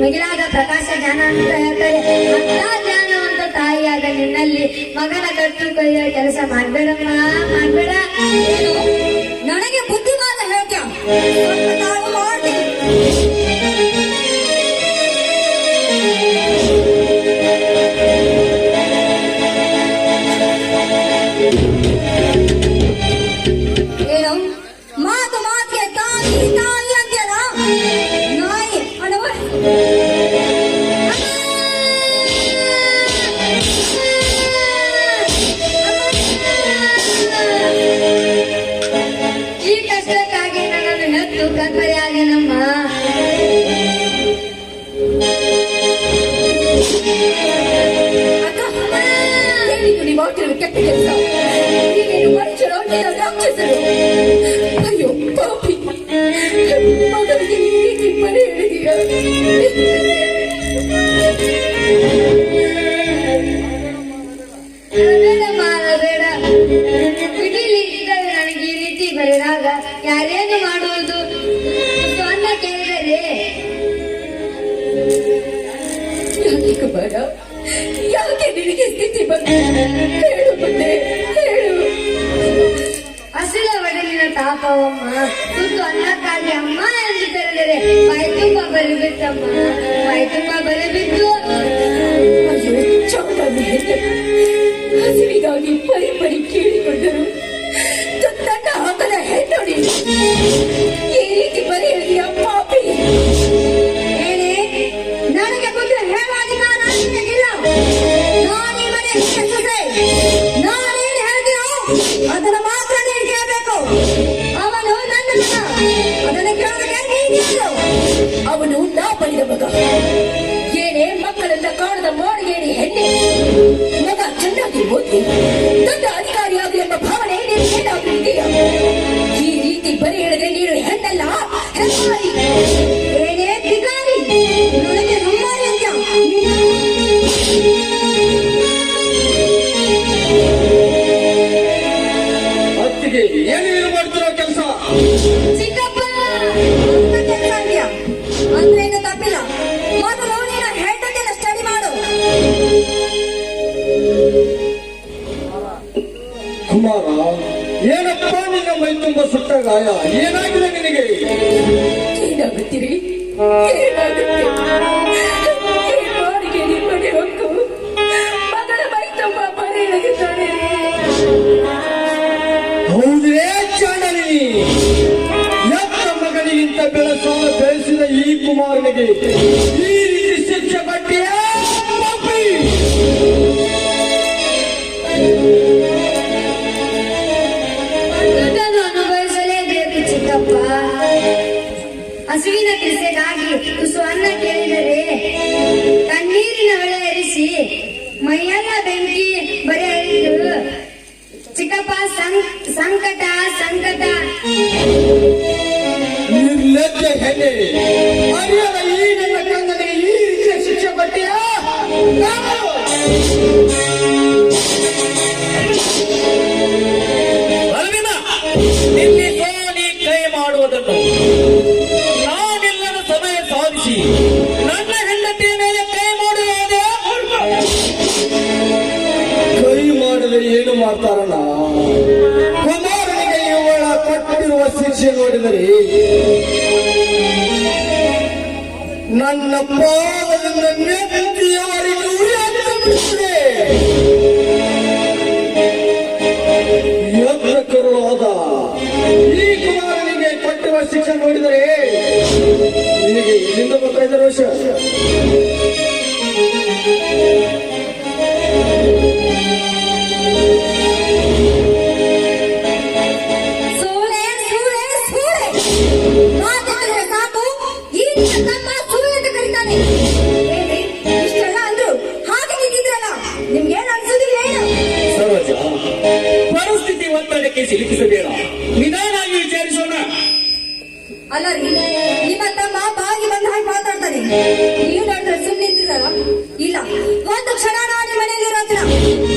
ಮಿಗಿಲಾದ ಪ್ರಕಾಶ ಜ್ಞಾನ ಅಂತ ಹೇಳ್ತಾರೆ. ಅಂತ ಜ್ಞಾನವಂತ ತಾಯಿಯಾದ ನಿನ್ನಲ್ಲಿ ಮಗನ ಕಟ್ಟು ಕೊಯ್ಯುವ ಕೆಲಸ ಮಾಡ್ಬೇಡಮ್ಮ, ಮಾಡ್ಬೇಡ. ಏನು? ನನಗೆ ಬುದ್ಧಿವಾದ ಹೇಳ್ತೀಯ? ಸ್ವಲ್ಪ ತಾಳು ಮಾಡ್ತೀನಿ. ಏನು ಮಾತು ಮಾತಿಗೆ ತಾಯಿ ತಾಯಿ ಅಂತ್ಯಲ್ಲ ನಾಯಿ ಅಣವ ಈ ಕಷ್ಟಕ್ಕಾಗಿ ನನ್ನನ್ನು ಹೆತ್ತು ಕತ್ತಲೆಯಾಗಿ ನಮ್ಮ ಅಕ್ಕ ಏನಿದು ನೀವು ಮಾಡ್ತಿರೋ ಕೆಟ್ಟ ಕೆಲಸ ನೀನೇನು ಮನುಷ್ಯರು ನೀನು ರಾಕ್ಷಸರು ಅಯ್ಯೋ ಪಾಪಿ ಮಗನಿಗೆ ಈ ರೀತಿ ಮನೆ ಹೇಳಿದೀಯ ಬೇಡಮ್ಮ ಬೇಡ ಬಿಡಿಲಿ ಇದ್ದರೆ ನನಗೆ ಈ ರೀತಿ ಬರೆದಾಗ ಯಾರೇನು ಮಾಡುವುದು ಅನ್ನ ಕೇಳಿದರೆ ಯಾಕೆ ಕುಮಾರ ಯಾಕೆ ನಿನಗೆ ಸ್ಥಿತಿ ಬಂತು ಹೇಳು ಮುಂದೆ ಹೇಳು ಹಸಿರ ಒಡಲಿನ ತಾಪವಮ್ಮ ತುತ್ತು ಅನ್ನಕ್ಕಾಗಿ ಅಮ್ಮ ಎಂದು ಕರೆದರೆ ಬಾಯಿ ತುಂಬ ಬರಿಬಿಟ್ಟಮ್ಮ ಬಾಯಿ ತುಂಬ ಬರಿಬಿಟ್ಟು ಅಯ್ಯೋ ಚೌಡಾಗಿ ಹಸಿವಿಗಾಗಿ ಪರಿ ಪರಿ ಕೇಳಿಕೊಂಡರು ತುತ್ತನ್ನ ಹಾಕದ ಹೆಣ್ಣೊಡಿ ಈ ರೀತಿ ಬರೀ ಹೇಳಿಯ ಪಾಪಿ ಏನೇ ನನಗೆ ಬಂದು ಹೇಳುವ ಅಧಿಕಾರ ನನಗಿಲ್ಲ ನಾನೀ ಮನೆ ಸೊಸೆ ನಾನೇನು ಹೇಳ್ತೀನೋ ಅದನ್ನ ಮಾತ್ರ ನೀನು ಕೇಳಬೇಕು ಅವನು ನನ್ನ ಮಗ ಅದನ್ನ ಕೇಳೋದಕ್ಕೆ ನೀನು ಅವನು ನಾ ಬಳಿದ ಮಗ ಏನೇ ಮಕ್ಕಳೆಲ್ಲ ಕಾಣದ ಮೋಡಿಗೇಡಿ ಹೆಣ್ಣೆ ಮಗ ಚೆನ್ನಾಗಿ ಓದಿ ದೊಡ್ಡ ಅಧಿಕಾರಿಯಾಗಲಿ ಎಂಬ ಭಾವನೆ ನೀನು ಏನಾದ್ರೂ ಇದೆಯಾ ಈ ರೀತಿ ಬರೀ ಹೇಳಿದ್ರೆ ನೀನು ಹೆಣ್ಣಲ್ಲ ಹೆಣ್ಣಾರಿ ಏನೇ ಬಿಕಾರಿ ನನಗೆ ನಮ್ಮಾರಿ ಅಂತ ಅತ್ತಿಗೆ ಏನು ಮಾಡ್ತಿರೋ ಕೆಲಸ? ಚಿಕ್ಕಪ್ಪ ಅಂತ ಕೆಲಸ ಇದೆಯಾ ಅಂದ್ರೆ ಏನು ತಪ್ಪಿಲ್ಲ ಮೊದಲು ನೀನು ಹೆಣ್ಣಕ್ಕೆಲ್ಲ ಸ್ಟಡಿ ಮಾಡು ಕುಮಾರ, ಏನಪ್ಪ ನಿನ್ನ ಮೈ ತುಂಬ ಸುಟ್ಟ ಗಾಯ? ಏನಾಗಿದೆ ನಿನಗೆ? ಏನಾಗುತ್ತೀರಿ ಏನಾಗುತ್ತೆ ಬಾಡಿಗೆ ನಿಮ್ಮನೆ ಹೊತ್ತು ಮಗಳ ಮೈ ತುಂಬ ಬರೀ ಹೇಳಿದ್ದಾನೆ ಹೌದೇ ಚಾಂಡಲಿ, ಎತ್ತ ಮಗನಿಗಿಂತ ಬೆಳೆಸಿದ ಈ ಕುಮಾರನಿಗೆ ಈ ರೀತಿ ಶಿಕ್ಷೆ ಕೊಟ್ಟಿಯೇ ಪಾಪಿ? ದುಡ್ಡನ್ನು ಅನುಭವಿಸಲೇಬೇಕು ಚಿಕ್ಕಪ್ಪ ಹಸುವಿನ ಕಿಸೆಗಾಗಿ ತುಸು ಅನ್ನ ಕೇಳಿದರೆ ಕಣ್ಣೀರಿನ ಹೊಳೆ ಹರಿಸಿ ಮೈಯೆಲ್ಲ ಬೆಂಕಿ ಬರೆಯಿತು ಚಿಕ್ಕಪ್ಪ ಸಂಕಟ ಸಂಕಟ ನಿರ್ಲಜ್ಜ ಹೆಣ್ಣೆ, ಅರಿಯದ ಈ ನನ್ನ ಕಂದನಿಗೆ ಈ ರೀತಿಯ ಶಿಕ್ಷೆ ಕೊಟ್ಟಿಯಾ? ಅರವಿಂದ, ನಿನ್ನಿಂದ ನೀ ಕೈ ಮಾಡುವುದನ್ನು ನಾನೆಲ್ಲರ ಸಮಯ ಸಾಧಿಸಿ ನನ್ನ ಹೆಂಡತಿಯ ಮೇಲೆ ಕೈ ಮಾಡುವುದೇ ಕೈ ಮಾಡದೆ ಏನು ಮಾಡ್ತಾರಲ್ಲ? ಕುಮಾರನಿಗೆ ಇವಳ ಕೊಟ್ಟಿರುವ ಶಿಕ್ಷೆ ನೋಡಿದರೆ ನನ್ನ ಪಾದದಿಂದ ನೆತ್ತಿಯವರೆಗೂ ಎತ್ತಬಿಡುತ್ತದೆ. ಕರುಳಾದ ಈ ಕುಮಾರನಿಗೆ ಕೊಟ್ಟಿರುವ ಶಿಕ್ಷೆ ನೋಡಿದರೆ ನಿನಗೆ ಇಲ್ಲಿಂದ ಗೊತ್ತಾಯ್ದ ರೋಷ. ಸೂಳೆ ಸೂಳೆ ಸೂಳೆ ಮಾತಾಡಿದ್ರೆ ಸಾಕು ಈ ತಮ್ಮ ಸೂಳೆ ಅಂತ ಕರೀತಾನೆ ಏನ್ರಿ ಇಷ್ಟೆಲ್ಲ ಅಂದ್ರು ಹಾಗೆ ನಿಂತಿದ್ರಲ್ಲ ನಿಮ್ಗೇನು ಅನ್ಸುದಿಲ್ಲ ಏನು ಸರೋಜ, ಪರಿಸ್ಥಿತಿ ಒತ್ತಡಕ್ಕೆ ಸಿಲುಕಿಸಬೇಡ, ನಿಧಾನಾಗಿ ವಿಚಾರಿಸೋಣ. ಅಲ್ಲ ರೀ ನಿಮ್ಮ ತಮ್ಮ ಬಾಗಿ ಬಂದ ಹಾಗೆ ಮಾತಾಡ್ತಾನೆ ನೀವು ನೋಡಿದ್ರೆ ಸುಮ್ಮನೆ ನಿಂತಿದ್ದಾರ ಇಲ್ಲ ಒಂದು ಕ್ಷಣ ನಾನು ಮನೆಯಲ್ಲಿರೋದಿಲ್ಲ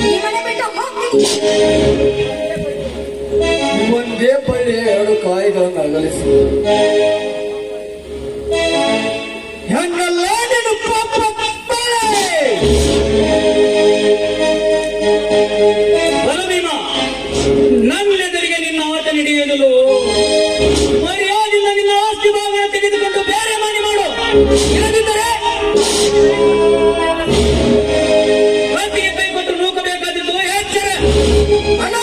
ಈ ಮನೆ ಬಿಟ್ಟು ಹೋಗ್ತೀನಿ ಒಂದೇ ಬಳ್ಳಿ ಎರಡು ಕಾಯಿಗಳನ್ನು ಅಗಲಿಸಿ ಹೆಣ್ಣಲ್ಲ ನೀನು ಪಾಪ ಬಲೆ. ಬಲಭೀಮ, ನನ್ನೆದುರಿಗೆ ನಿನ್ನ ಆಟ ನಡೆಯುವುದಲು ಮರ್ಯಾದಿಂದ ಇಲ್ಲದಿದ್ದರೆ ಕತ್ತಿಗೆ ಕೈ ಕೊಟ್ಟು ನೂಕಬೇಕಾದದ್ದು ಎಚ್ಚರ. ಅಣ್ಣ!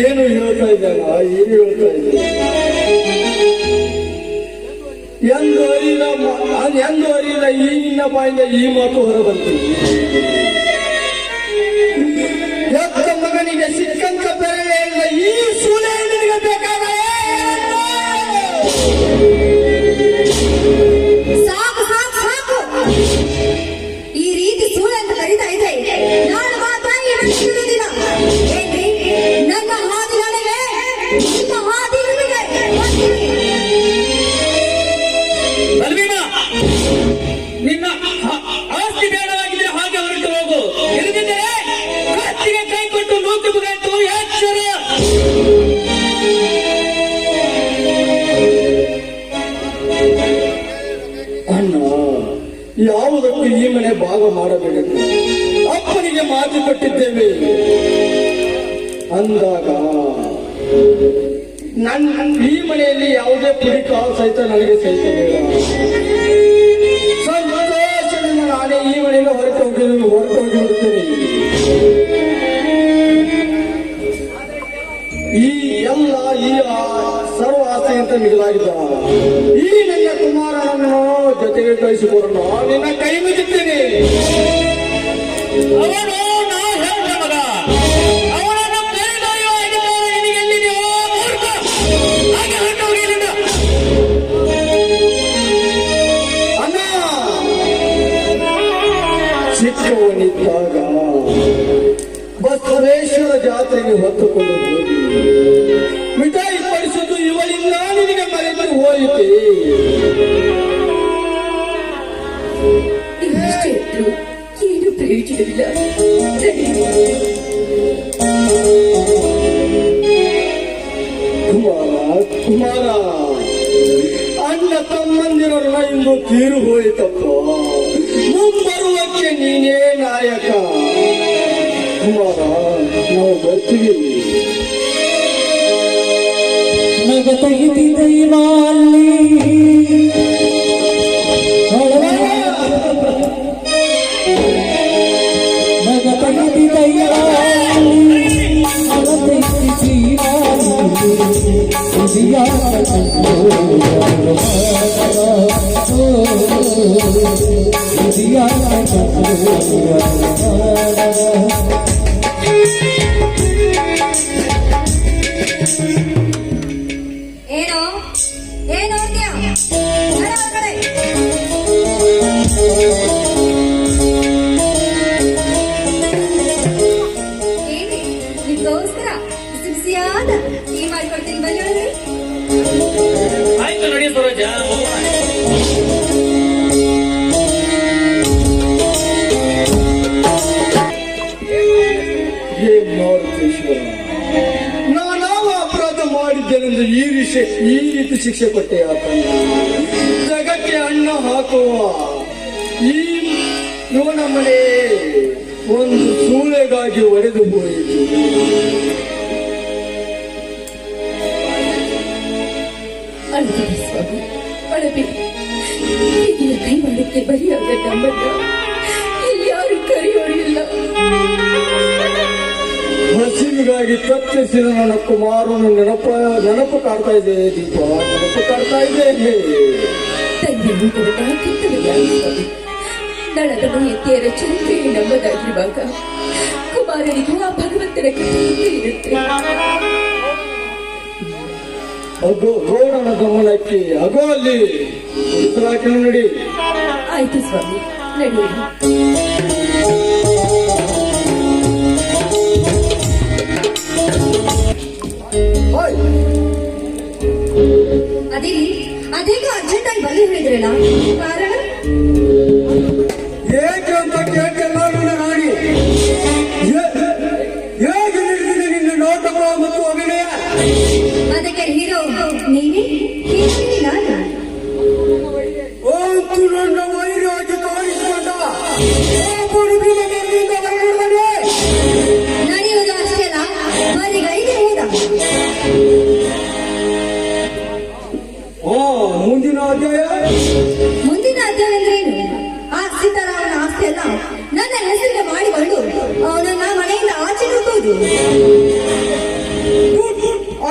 ಏನು ಹೇಳ್ತಾ ಇದ್ದಾನ, ಏನು ಹೇಳ್ತಾ ಇದ್ದ? ಎಂದು ಅರಿಯಿಲ್ಲ ಈ ನಿನ್ನ ಬಾಯಿಂದ ಈ ಮಾತು ಹೊರಬಂತು. ಎತ್ತ ಮಗನಿಗೆ ಸಿಕ್ಕಂತ ಬೆಲೆ ಇಲ್ಲ, ಈ ಸೂಳೆ ನಿನಗೆ ಬೇಕಾದ ಸಾಕು ಸಾಕು ಸಾಕು. ಈ ರೀತಿ ಸೂಳೆ ಅಂತ ಕರೀತಾ ಇದೆ. ನಾನು ಮಾತಾಡಿ ಬಿಡುವುದಿಲ್ಲ. ಏನ್ರಿ, ನನ್ನ ಹಾದಿ ನನಗೆ, ನಿಮ್ಮ ಹಾದಿ ನಿಮಗೆ. ಬಲ್ವೀನ, ನಿನ್ನ ಆಸ್ತಿ ಬೇಡವಾಗಿದ್ರೆ ಹಾಗೆ ಹೊರಟು ಹೋಗು. ಇಲ್ಲದಿದ್ದರೆ ಕತ್ತಿಗೆ ಕೈ ಕೊಟ್ಟು ನೂಕಬೇಕಾಯ್ತು ಎಚ್ಚರ. ಅಣ್ಣ, ಯಾವುದಕ್ಕೂ ಈ ಮನೆ ಭಾಗ ಮಾಡಬೇಕು. ಅಪ್ಪನಿಗೆ ಮಾತು ಕೊಟ್ಟಿದ್ದೇವೆ ಅಂದಾಗ ಈ ಮನೆಯಲ್ಲಿ ಯಾವುದೇ ಪುಡಿ ಕಾಲು ಸಹಿತ ನನಗೆ ಸಹಿತ ಬೇಡ. ಸಂತೋಷದಿಂದ ನಾನೇ ಈ ಮನೆಯಿಂದ ಹೊರಟು ಹೋಗಿಬಿಡುತ್ತೇನೆ. ಈ ಎಲ್ಲ ಈ ಸರ್ವ ಆಸ್ತಿ ಅಂತ ಮಿಗಿಲಾಗಿದ್ದ ಈ ನನ್ನ ಕುಮಾರನನ್ನು ಜೊತೆಗೆ ಕಳಿಸಿಕೊಡೋಣ. ನಿನ್ನ ಕೈ ಮುಗಿದ್ದೇನೆ. ಅವನು ನಾ ಹೇಳ್ದ ಮಗ, ಅವನನ್ನು ಕೈದೊರೆಯುವಾಗಿದ್ದರೆ ನಿನಗೆಲ್ಲಿದೆಯೋ ಮೂರ್ಖ. ಹಾಗೆ ಹೊರಟು ಹೋಗಿಲ್ಲ. ಅಣ್ಣ, ಚಿಕ್ಕವನಿದ್ದಾಗ ಬಸವೇಶ್ವರ ಜಾತ್ರೆಗೆ ಹೊತ್ತುಕೊಂಡು ಹೋಗಿ ಮಿಠಾಯಿ ಪಡಿಸೋದು ಇವಳಿಂದ ನಿನಗೆ ಮರೆತು ಹೋಯಿತೆ. ಇಷ್ಟೇ ಇದ್ರು ಏನು ಪ್ರಯೋಜನವಿಲ್ಲ. ಕುಮಾರ, ಅಣ್ಣ ತಮ್ಮಂದಿರನ್ನ ಇಂದು ತೀರು ಹೋಯಿತಪ್ಪ. ಮುಂಬರುವಕ್ಕೆ ನೀನೇ ನಾಯಕ. ಕುಮಾರ, ನಾವು ಬರ್ತೀವಿ. ಏನು ಏನು ನೋಡ್ತೀಯ? ನಡೆ ಹೊರಗಡೆ. ಏನಿ, ನಿಮ್ಗೋಸ್ಕರ ಬಿಸಿ ಬಿಸಿಯಾದ ಟೀ ಮಾಡ್ಕೊಡ್ತೀನಿ, ಬನ್ನಿ ಒಳಗಡೆ. ಆಯ್ತು ನೋಡಿ ಸರೋಜ. ಏನ್ ನೋಡ್ತೀಶ್ವರ, ನಾನಾವ ಅಪರಾಧ ಮಾಡಿದ್ದೇನೆಂದು ಈ ರೀತಿ ಶಿಕ್ಷೆ ಕೊಟ್ಟೆ ಆತ. ಜಗಕ್ಕೆ ಅನ್ನ ಹಾಕುವ ಈ ಇವನ ಮನೆ ಒಂದು ಸೂಳೆಗಾಗಿ ಒಡೆದು ಹೋಯಿತು. ಅಳಬೇಡಿ ಸ್ವಾಮಿ, ಅಳಬೇಡಿ. ಈಗಿನ ಕೈ ಮಾಡಕ್ಕೆ ಬಲಿಯಾದ ನಮ್ಮನ್ನ ಇಲ್ಲಿ ಯಾರು ಕರೆಯೋರಿಲ್ಲ. ಹಸಿವಿಗಾಗಿ ತಪ್ಪಿಸಿದ ನನ್ನ ಕುಮಾರನು ನೆನಪು ಕಾಡ್ತಾ ಇದೆ. ದೀಪ ನೆನಪು ಕಾಡ್ತಾ ಇದೆ. ತಂದೆಯನ್ನು ಕೊರಟ ಕಿತ್ತಲೆಯಾಗಿ ಸ್ವಾಮಿ. ನಳದ ಎತ್ತೆಯರ ಚರಿತ್ರೆಯೇ ನಮ್ಮದಾಗಿರುವಾಗ ಕುಮಾರನಿಗೂ ಆ ಭಗವಂತನ ಕಥೆಯೇ ಇರುತ್ತೆ. ಅಗೋ ಗೌಡನ ಗಮನಕ್ಕೆ ಅಗೋ ಅಲ್ಲಿ ನೋಡಿ. ಆಯ್ತು ಸ್ವಾಮಿ, ನಡೆಯಿರಿ. ಅದೇಗ ಅರ್ಜೆಂಟ್ ಆಗಿ ಬಲ್ಲಿ ಹೇಳಿದ್ರಲ್ಲ, ಕಾರಣ ಏಕೆ ಅಂತ ಕೇಳ್ತಿಲ್ಲ ನೋಡಿ. ಹೇಗೆ ನಡೆದಿದೆ ನಿನ್ನ ನಾಟಕ ಮತ್ತು ಅಭಿನಯ? ಅದಕ್ಕೆ ಹೀರೋ ನೀವೇ, ಹೀರೋಯಿನಿ ನಾನು. ಅಂತೂ ನನ್ನ ವೈರಾಗಿ ಕಾಣಿಸಿಕೊಂಡ ಮಾಡಬಹುದು.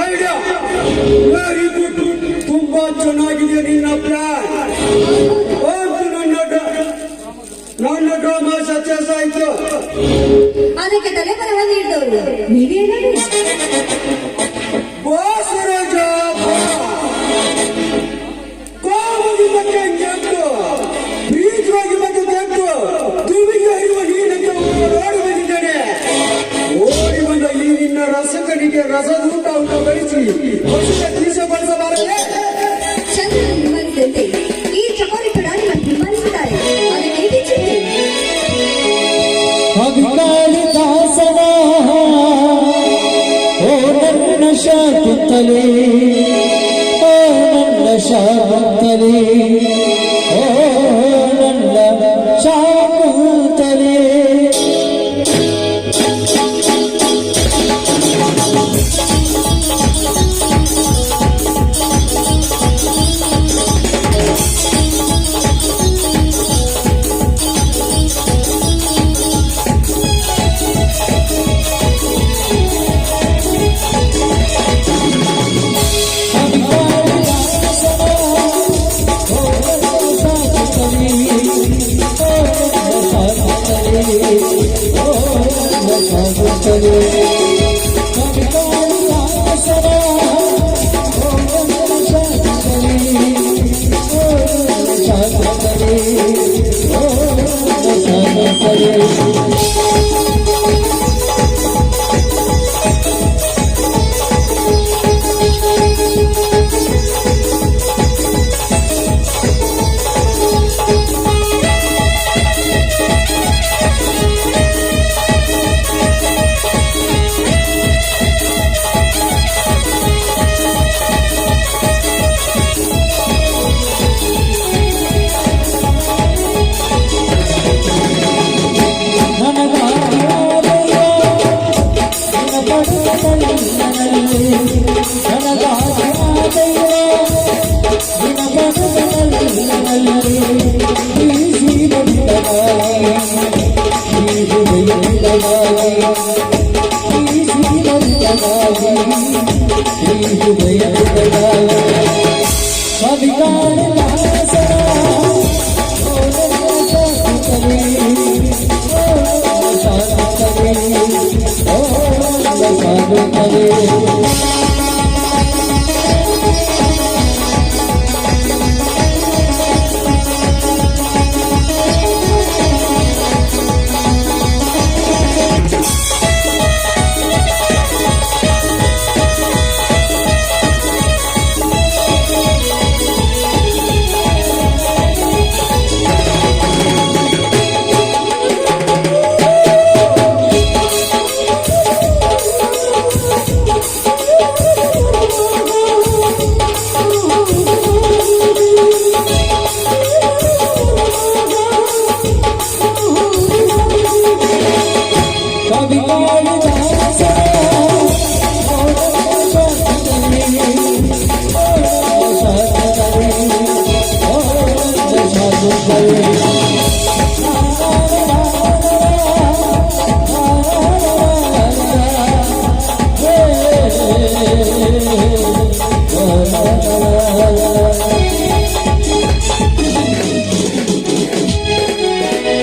Idea very good. ತುಂಬಾ ಚೆನ್ನಾಗಿದೆ ನಿನ್ನ ಪ್ಲಾನ್. ನನ್ನ ಡ್ರಾಮಾ ಸಕ್ಸಸ್ ಆಯ್ತು. ಅದಕ್ಕೆ ತಲೆ ಬರಹ ನೀಡಿದವರು ನೀವೇನು? ಬಾಸರಾಜ ಕಾಮದಿ ಬಗ್ಗೆ ಕೆಂಪು ಬೀಜವಾಗಿ ಬಗ್ಗೆ ಕೆಂಪು ತುವಿಗೆ ಹರಿಯುವ ನೀರನ್ನು ಓಡಿ ಬಂದಿದ್ದೇನೆ. ಓಡಿ ಬಂದ ಈ ನಿನ್ನ ರಸಕನಿಗೆ ರಸದೂಟ ಊಟ ಬಡಿಸಿ ಹೊಸ ತೀಸ ಬಳಸಬಾರದೆ. ಚಂದ್ರನ ಹಿಮರಿದಂತೆ ಈ ಚಕೋರಿ ಕೂಡ ನಿಮ್ಮ ಹಿಮರಿಸುತ್ತಾರೆ. ಅದಕ್ಕೆ ಬಿಚ್ಚಿದೆ. ಅಭಿಕಾಲಿದಾಸನ ಓ ನನ್ನ ಶಾಕುಂತಲೆ, ಓ ನನ್ನ ಶಾಕುಂತಲೆ, ಓ ನನ್ನ ಶಾಕುಂತಲೆ.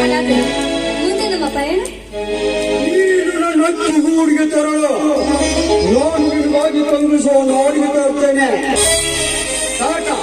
ಹಾಗಾದ್ರೆ ಮುಂದೆ ನಮ್ಮ ಪಯಣ ನೀನು ನನ್ನ ಹತ್ತಿಗೂಡಿಗೆ ತರಲು ನಾನು ನಿನಗಾಗಿ ತಂಗಿಸುವ ನಾಡಿಗೆ ತರ್ತೇನೆ. ಟಾಟಾ.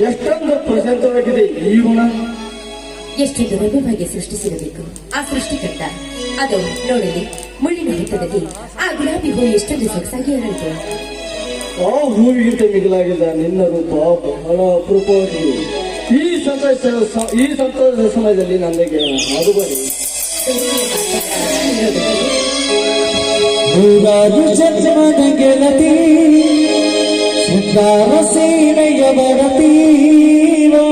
ಎಷ್ಟೊಂದು ಪ್ರಶಾಂತವಾಗಿದೆ ಈ ಗುಣ. ಎಷ್ಟು ರಮ್ಯವಾಗಿ ಸೃಷ್ಟಿಸಿರಬೇಕು ಆ ಸೃಷ್ಟಿಕರ್ತ. ಅದು ನೋಡಲಿ, ಮುಳ್ಳಿನ ಹಂತದಲ್ಲಿ ಆ ಗುಲಾಬಿ ಹೂ ಎಷ್ಟೊಂದು ಸೊಗಸಾಗಿ ಅರಳಿದೆ. ಆ ಹೂವಿಗಿಂತ ಮಿಗಿಲಾಗಿಲ್ಲ ನಿನ್ನ ರೂಪ ಬಹಳ ಅಪರೂಪವಾಗಿ. ಈ ಸಂತೋಷದ ಸಮಯದಲ್ಲಿ ನನಗೆ ಅದು ಬರೀ ನೂರಾರು ಜನ್ಮದ ಗೆಳತಿ ಸುಂದರ ಸೇನೆಯ ಬರತೀರೋ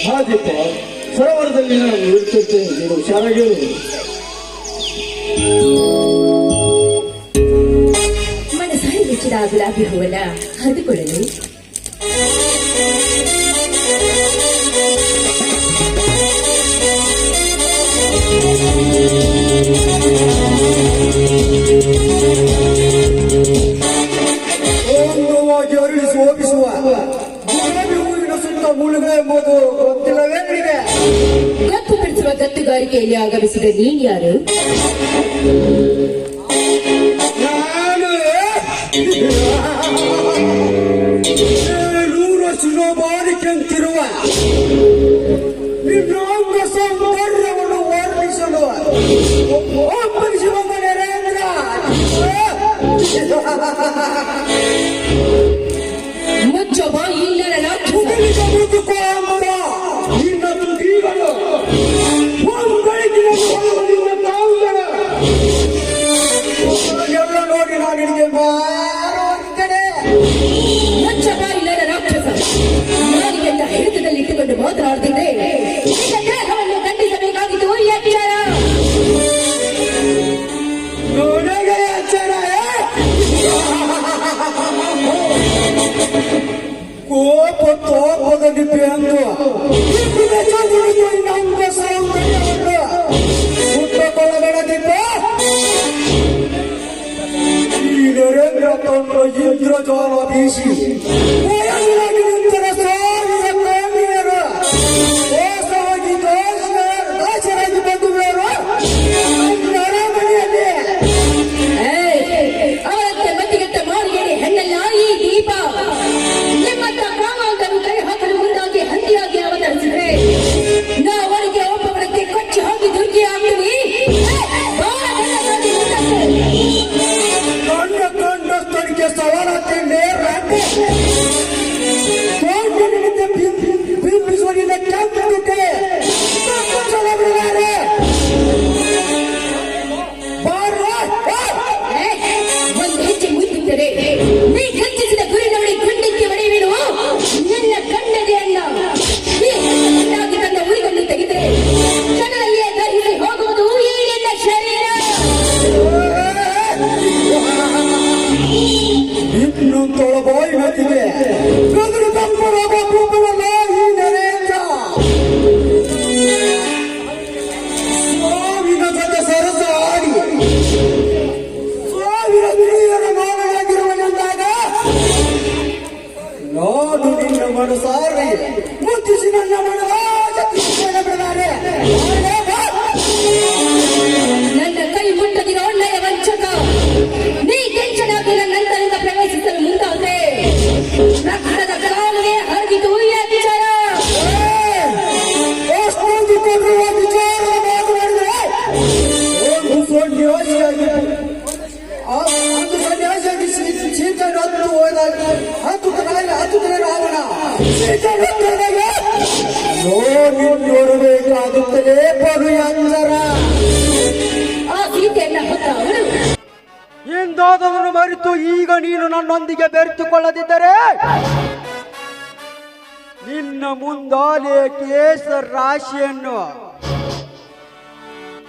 ಹಾದಿಪ್ಪ ಸರೋವರದಲ್ಲಿ ನಾನು ಇರ್ತೇನೆ, ನೀನು ಹುಷಾರಾಗಿರು. ಮನಸಾರಿ ಮೆಚ್ಚಿದ ಆ ಗುಲಾಬಿ ಹೂವನ್ನ ಹರಿದುಕೊಳ್ಳಲು ಓಂವಾಗಿ ಅರಳಿಸಿ ಹೋಗಿಸುವ ಗುಲಾಬಿ ಹೂವಿನ ಸುತ್ತ ಮುಳುಗ ಎಂಬುದು ಗೊತ್ತಿಲ್ಲವೇ ನಿನಗೆ? ಗತ್ತು ಬಿಡಿಸುವ ಗತ್ತುಗಾರಿಕೆಯಲ್ಲಿ ಆಗಮಿಸಿದ ನೀನ್ ಯಾರು? ನಾನು 700 ಬಾರಿಕೆಂತಿರುವ ಇನ್ನೊಂದು ಸೌಂದರ್ಯವನ್ನು ವರ್ಣಿಸಲು ಒಬ್ಬರಿಸುವ ನರೇಂದ್ರ. ಮುಚ್ಚ ಬಾಯಿ ಇಲ್ಲ ತುದಿಲಿಗೆ ಮುದುಕೋ ಅಮರ ನಿನ್ನ ತುದಿಗಳು ಒಂದಳಿಗಿನ ತಾವುಗಳು ಎಲ್ಲ ನೋಡಿ ನಾನು ನಿನಗೆ ಬಾರೋ ಕಡೆ ಮುಚ್ಚ ಬಾಯಿ ಇಲ್ಲದ ರಾಕ್ಷಸ. ನಾನಿಗೆಲ್ಲ ಹಿಡಿತದಲ್ಲಿ ಇಟ್ಟುಕೊಂಡು ಮಾತನಾಡ್ತಿದ್ದೆ. ನಿನ್ನ ದೇಹವನ್ನು ದಂಡಿಸಬೇಕಾಗಿದ್ದು ಎಚ್ಚರ. ನನಗೆ ಎಚ್ಚರ. ಕೋಪ ತೋಪದ ನಿಪ್ಪೆ ಅಂದು ನಮ್ಮ ಸೌಂದರ್ಯವನ್ನು ಹುಟ್ಟುಕೊಳ್ಳಬೇಡ ದಿಪ್ಪ. ಈ ನರೇಂದ್ರ ತನ್ನ ಇಂದ್ರಜಾಲ ಬೀಸಿ ವಯಸ್ಸಾಗಿ ನಿಂತರ ಸಾವಿರ ಕಾಮಿಯರು ಮೋಸವಾಗಿ ದಾಸರಾಗಿ ಬಂದುವರು ನರಮನೆಯಲ್ಲಿ. ಅವರಂತೆ ಮತಿಗೆಟ್ಟ ಮಾಳಿಗೆಗೆ ಹೆಣ್ಣಲ್ಲ ಈ ದೀಪ. ನಿಮ್ಮಂತ ಕಾಮಾಂತರು ಕೈ ಹಾಕಲು ಮುಂದಾಗಿ ಹಂದಿಯಾಗಿ ಅವತರಿಸಿದ್ರೆ ನಾವರಿಗೆ ಒಬ್ಬವರಂತೆ ಕೊಚ್ಚಿ ಹೋಗಿ ದುರ್ಗಿ ಆಗ್ತೀವಿ. ಕಂಡ ಕಂಡಸ್ತನಿಗೆ ಸವರತ್ತೆ ನೇರ ಮುಟ್ಟಿಸಿ ನನ್ನ ಮನರಾಜ ಬಿಡಲಾರೆ. ನನ್ನ ಕೈ ಮುಟ್ಟದಿರೋ ಒಳ್ಳೆಯ ವಂಚಕ, ನೀ ಕೆಂಚನಾಗಿ ನನ್ನಂತರಿಂದ ಪ್ರವೇಶಿಸಲು ಮುಂದಾದೆ. ರಕ್ತದ ಕಾಲುವೆ ಹರಿದಿತು ಈ ವಿಚಾರ. ಅಷ್ಟೊಂದು ಕೊಡುವ ವಿಚಾರ ಮಾತನಾಡಿದರೆ ಒಂದು ಸನ್ಯಾಸಿಯಾಗಿ ಸೀತನ್ನು ಹೋದಾಗ ಹತ್ತು ದಿನ ರಾವಣ ನೋಡಬೇಕಾಗುತ್ತದೆ ಪರುಯಂತರ. ಆ ಸೀತೆಯನ್ನ ಹೊತ್ತ ಅವಳು ಹಿಂದಾದವನ್ನು ಮರೆತು ಈಗ ನೀನು ನನ್ನೊಂದಿಗೆ ಬೆರೆತುಕೊಳ್ಳದಿದ್ದರೆ ನಿನ್ನ ಮುಂದಾಲೆ ಕೇಸ ರಾಶಿಯನ್ನು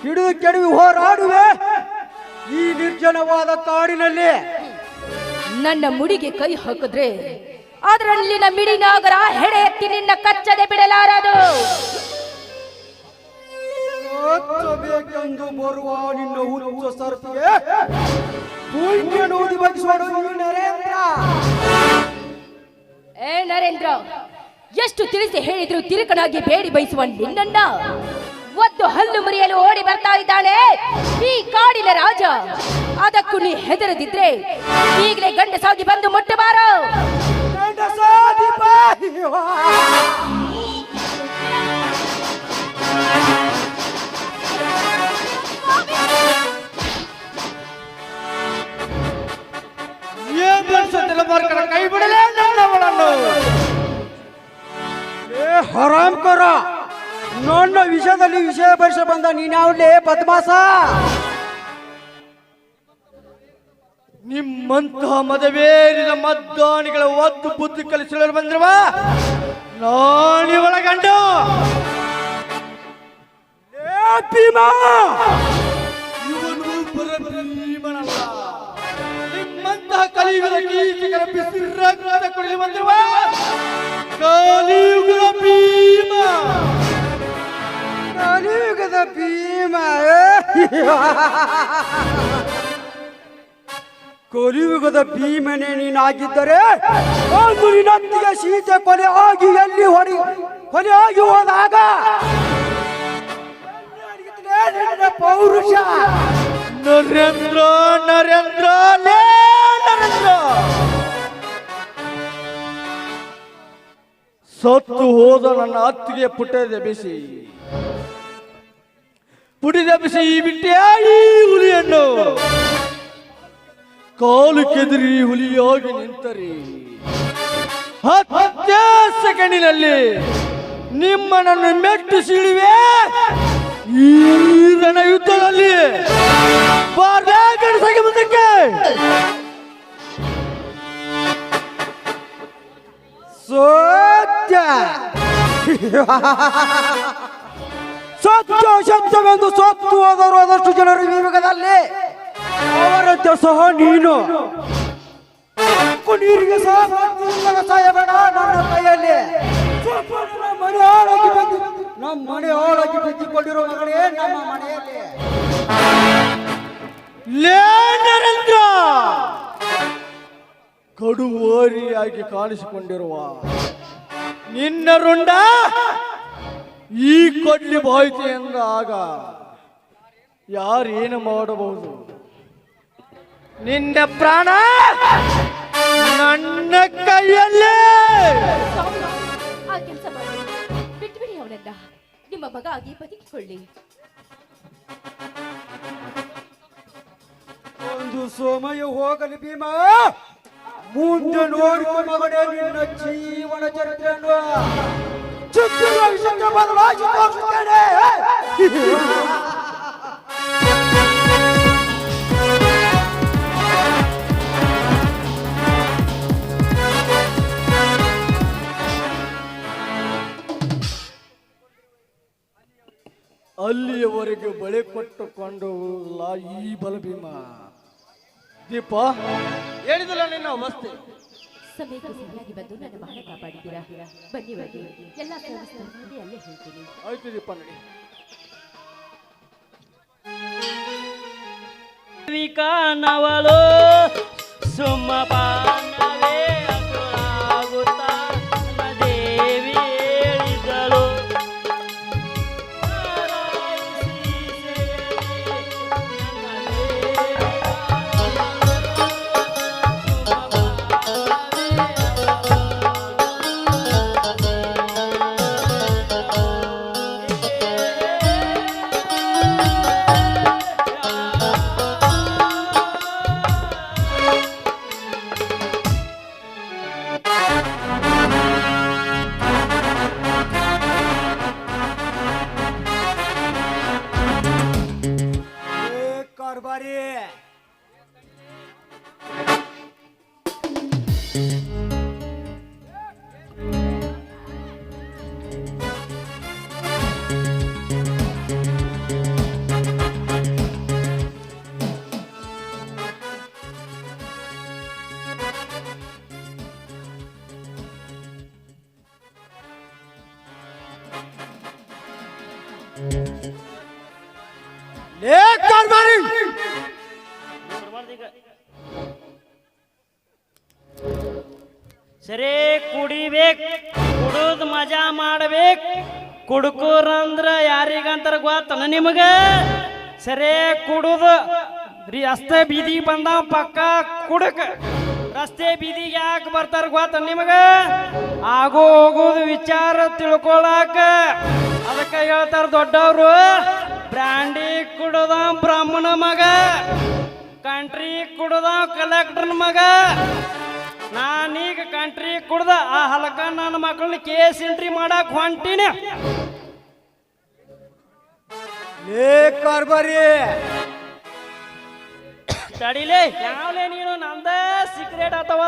ಹಿಡಿದು ಕೆಡವಿ ಹೋರಾಡುವೆ ಈ ನಿರ್ಜನವಾದ ಕಾಡಿನಲ್ಲಿ. ನನ್ನ ಮುಡಿಗೆ ಕೈ ಹಾಕಿದ್ರೆ ಅದರಲ್ಲಿನ ಮಿಡಿನಾಗರ ಹೆಡೆ ಎತ್ತಿ ನಿನ್ನ ಕಚ್ಚದೆ ಬಿಡಲಾರದು. ಬೇಕೆಂದು ಬರುವ ನಿನ್ನ ಹುಚ್ಚ ಸರ್ಪಿಗೆ ಪುಣ್ಯ ನೂದಿ ಬಗ್ಗಿಸುವ ನರೇಂದ್ರ. ಏ ನರೇಂದ್ರ, ಎಷ್ಟು ತಿಳಿಸಿ ಹೇಳಿದ್ರು ತಿರುಕನಾಗಿ ಬೇಡಿ ಬಯಸುವ ನಿನ್ನನ್ನ ಒದ್ದು ಹಲ್ಲು ಮುರಿಯಲು ಓಡಿ ಬರ್ತಾ ಇದ್ದಾಳೆ ಈ ಕಾಡಿನ ರಾಜ. ಅದಕ್ಕೂ ನೀ ಹೆದರದಿದ್ರೆ ಈಗಲೇ ಗಂಡಸಾಗಿ ಬಂದು ಮುಟ್ಟಬಾರೋ. ಕೈ ಬಿಡಲೇ ನನ್ನವಳನ್ನು. ಹರಾಮ್ ಕರ, ನನ್ನ ವಿಷಯದಲ್ಲಿ ವಿಷಯ ಪರಿಷ ಬಂದ ನೀನ್ಯಾವ್ಲೇ ಪದ್ಮಾಸ. ನಿಮ್ಮಂತಹ ಮದವೇರಿದ ಮದ್ದಾನಿಗಳ ಒದ್ದು ಬುದ್ಧಿ ಕಲಿಸಲು ಬಂದ್ರವ ನಾನಿವಳ ಗಂಡು. ಇವನು ಭೀಮನಲ್ಲ, ನಿಮ್ಮಂತಹ ಕಲಿಯುಗದ ಕೀಚಕರ ಬಿಸಿರಾಗ್ರದ ಕುಡಿದು ಬಂದಿರುವ ಕಲಿಯುಗದ ಭೀಮ. ಕಲಿಯುಗದ ಭೀಮ ಕಲಿಯುಗದ ಭೀಮನೇ ನೀನಾಗಿದ್ದರೆ ಒಂದು ನಿನ್ನೊಂದಿಗೆ ಸೀತೆ ಕೊಲೆ ಆಗಿ ಎಲ್ಲಿ ಕೊಲೆ ಆಗಿ ಹೋದಾಗ ಪೌರುಷ. ನರೇಂದ್ರ ನರೇಂದ್ರ ನರೇಂದ್ರ ಸತ್ತು ಹೋದ ನನ್ನ ಅತ್ತಿಗೆ ಪುಟ್ಟಿದೆಬ್ಬಿಸಿ ಈ ಬಿಟ್ಟೆ ಈ ಹುಲಿಯನ್ನು ಕಾಲು ಕೆದರಿ ಹುಲಿಯಾಗಿ ನಿಂತರಿ 10 ಸೆಕೆಂಡಿನಲ್ಲಿ ನಿಮ್ಮನನ್ನು ಮೆಟ್ಟು ಸೀಳಿವೆ ಈ ರಣ ಯುದ್ಧದಲ್ಲಿ. ಗಣಸಾಗಿ ಮುಂದಕ್ಕೆ ಸತ್ಯ ಸತ್ಯವೆಂದು ಸತ್ತು ಹೋದರು ಆದಷ್ಟು ಜನರು ಈ ಯುಗದಲ್ಲಿ. ಅವರಂತೆ ಸಹ ನೀನು ನೀರಿಗೆ ಸಹ ಸಾಯಬೇಡ ನನ್ನ ಕೈಯಲ್ಲಿ. ನಮ್ಮ ಮನೆ ಹಾಳಾಗಿ ಬಿದ್ದುಕೊಂಡಿರೋ ಮಗಳೇ ನಮ್ಮ ಮನೆಯಲ್ಲಿ. ನರೇಂದ್ರ ಕಡುವಾರಿಯಾಗಿ ಕಾಣಿಸಿಕೊಂಡಿರುವ ನಿನ್ನ ರುಂಡ ಈ ಕೊಡ್ಲಿ ಬಾಯ್ತು ಎಂದಾಗ ಯಾರೇನು ಮಾಡಬಹುದು? ನಿನ್ನ ಪ್ರಾಣ ನನ್ನ ಕೈಯಲ್ಲೇ. ಆ ಕೆಲಸ ಮಾಡಿ ಬಿಟ್ಬಿಡಿ ಅವನನ್ನ, ನಿಮ್ಮ ಮಗ ಆಗಿ ಬದುಕಿಕೊಳ್ಳಿ. ಒಂದು ಸಮಯ ಹೋಗಲಿ ಭೀಮ, ಮುಂದೆ ನೋಡಿಕೊ ಮಗನೇ ನಿನ್ನ ಜೀವನ ಚರಿತ್ರೆಯನ್ನು ಬದಲಾಯಿಸಿ ತೋರಿಸುತ್ತೇನೆ. ಅಲ್ಲಿಯವರೆಗೆ ಬಳೆ ಕೊಟ್ಟುಕೊಂಡು ಈ ಬಲಭೀಮ. ದೀಪ ಹೇಳಿದಲ್ಲ ನಿನ್ನ ಅವಸ್ಥೆ. ಸಮಯಕ್ಕೆ ಸರಿಯಾಗಿ ಬಂದು ನನ್ನ ಬಹಳ ಕಾಪಾಡಿದ್ದೀರಾ. ಬನ್ನಿ ಬನ್ನಿ, ಎಲ್ಲ ಅಲ್ಲೇ ಹೇಳ್ತೀನಿ. ಆಯ್ತು ದೀಪ, ನಡಿ. ವಿಕಾನವಳು ಸುಮ್ಮಪಾನವೇ ಅಗುತ್ತ ದೇವಿ ಲೇ ಕಾರ್ಬಾರಿ ಸರಿ ಕುಡಿಬೇಕು, ಕುಡಿದ್ ಮಜಾ ಮಾಡ್ಬೇಕು. ಕುಡ್ಕೋರಂದ್ರ ಯಾರಿಗಂತಾರ ಗೊತ್ತನ ನಿಮಗ? ಸರಿ ಕುಡುದು ರಸ್ತೆ ಬೀದಿ ಬಂದಾವ ಪಕ್ಕ ಕುಡಕ. ರಸ್ತೆ ಬೀದಿಗೆ ಯಾಕೆ ಬರ್ತಾರ ಗೊತ್ತ ನಿಮಗ? ಆಗೋ ಹೋಗೋದು ವಿಚಾರ ತಿಳ್ಕೊಳಕ. ಅದಕ್ಕೆ ಹೇಳ್ತಾರ ದೊಡ್ಡವರು, ಬ್ರ್ಯಾಂಡಿ ಕುಡುದ ಬ್ರಾಹ್ಮಣ ಮಗ, ಕಂಟ್ರಿ ಕುಡುದ ಕಲೆಕ್ಟರ್ ಮಗ. ನಾನೀಗ ಕಂಟ್ರಿ ಕುಡ್ದ ಆ ಹಲಕ ನನ್ನ ಮಕ್ಕಳನ್ನ ಕೇಸ್ ಎಂಟ್ರಿ ಮಾಡಕ್ ಹೊಂಟೀನಿ. ಲೇ ಕಾರ್ಬಾರಿ ತಡಿಲೇ, ಯಾವ್ಲೇ ನೀನು ನಂದ ಸೀಕ್ರೆಟ್ ಅಥವಾ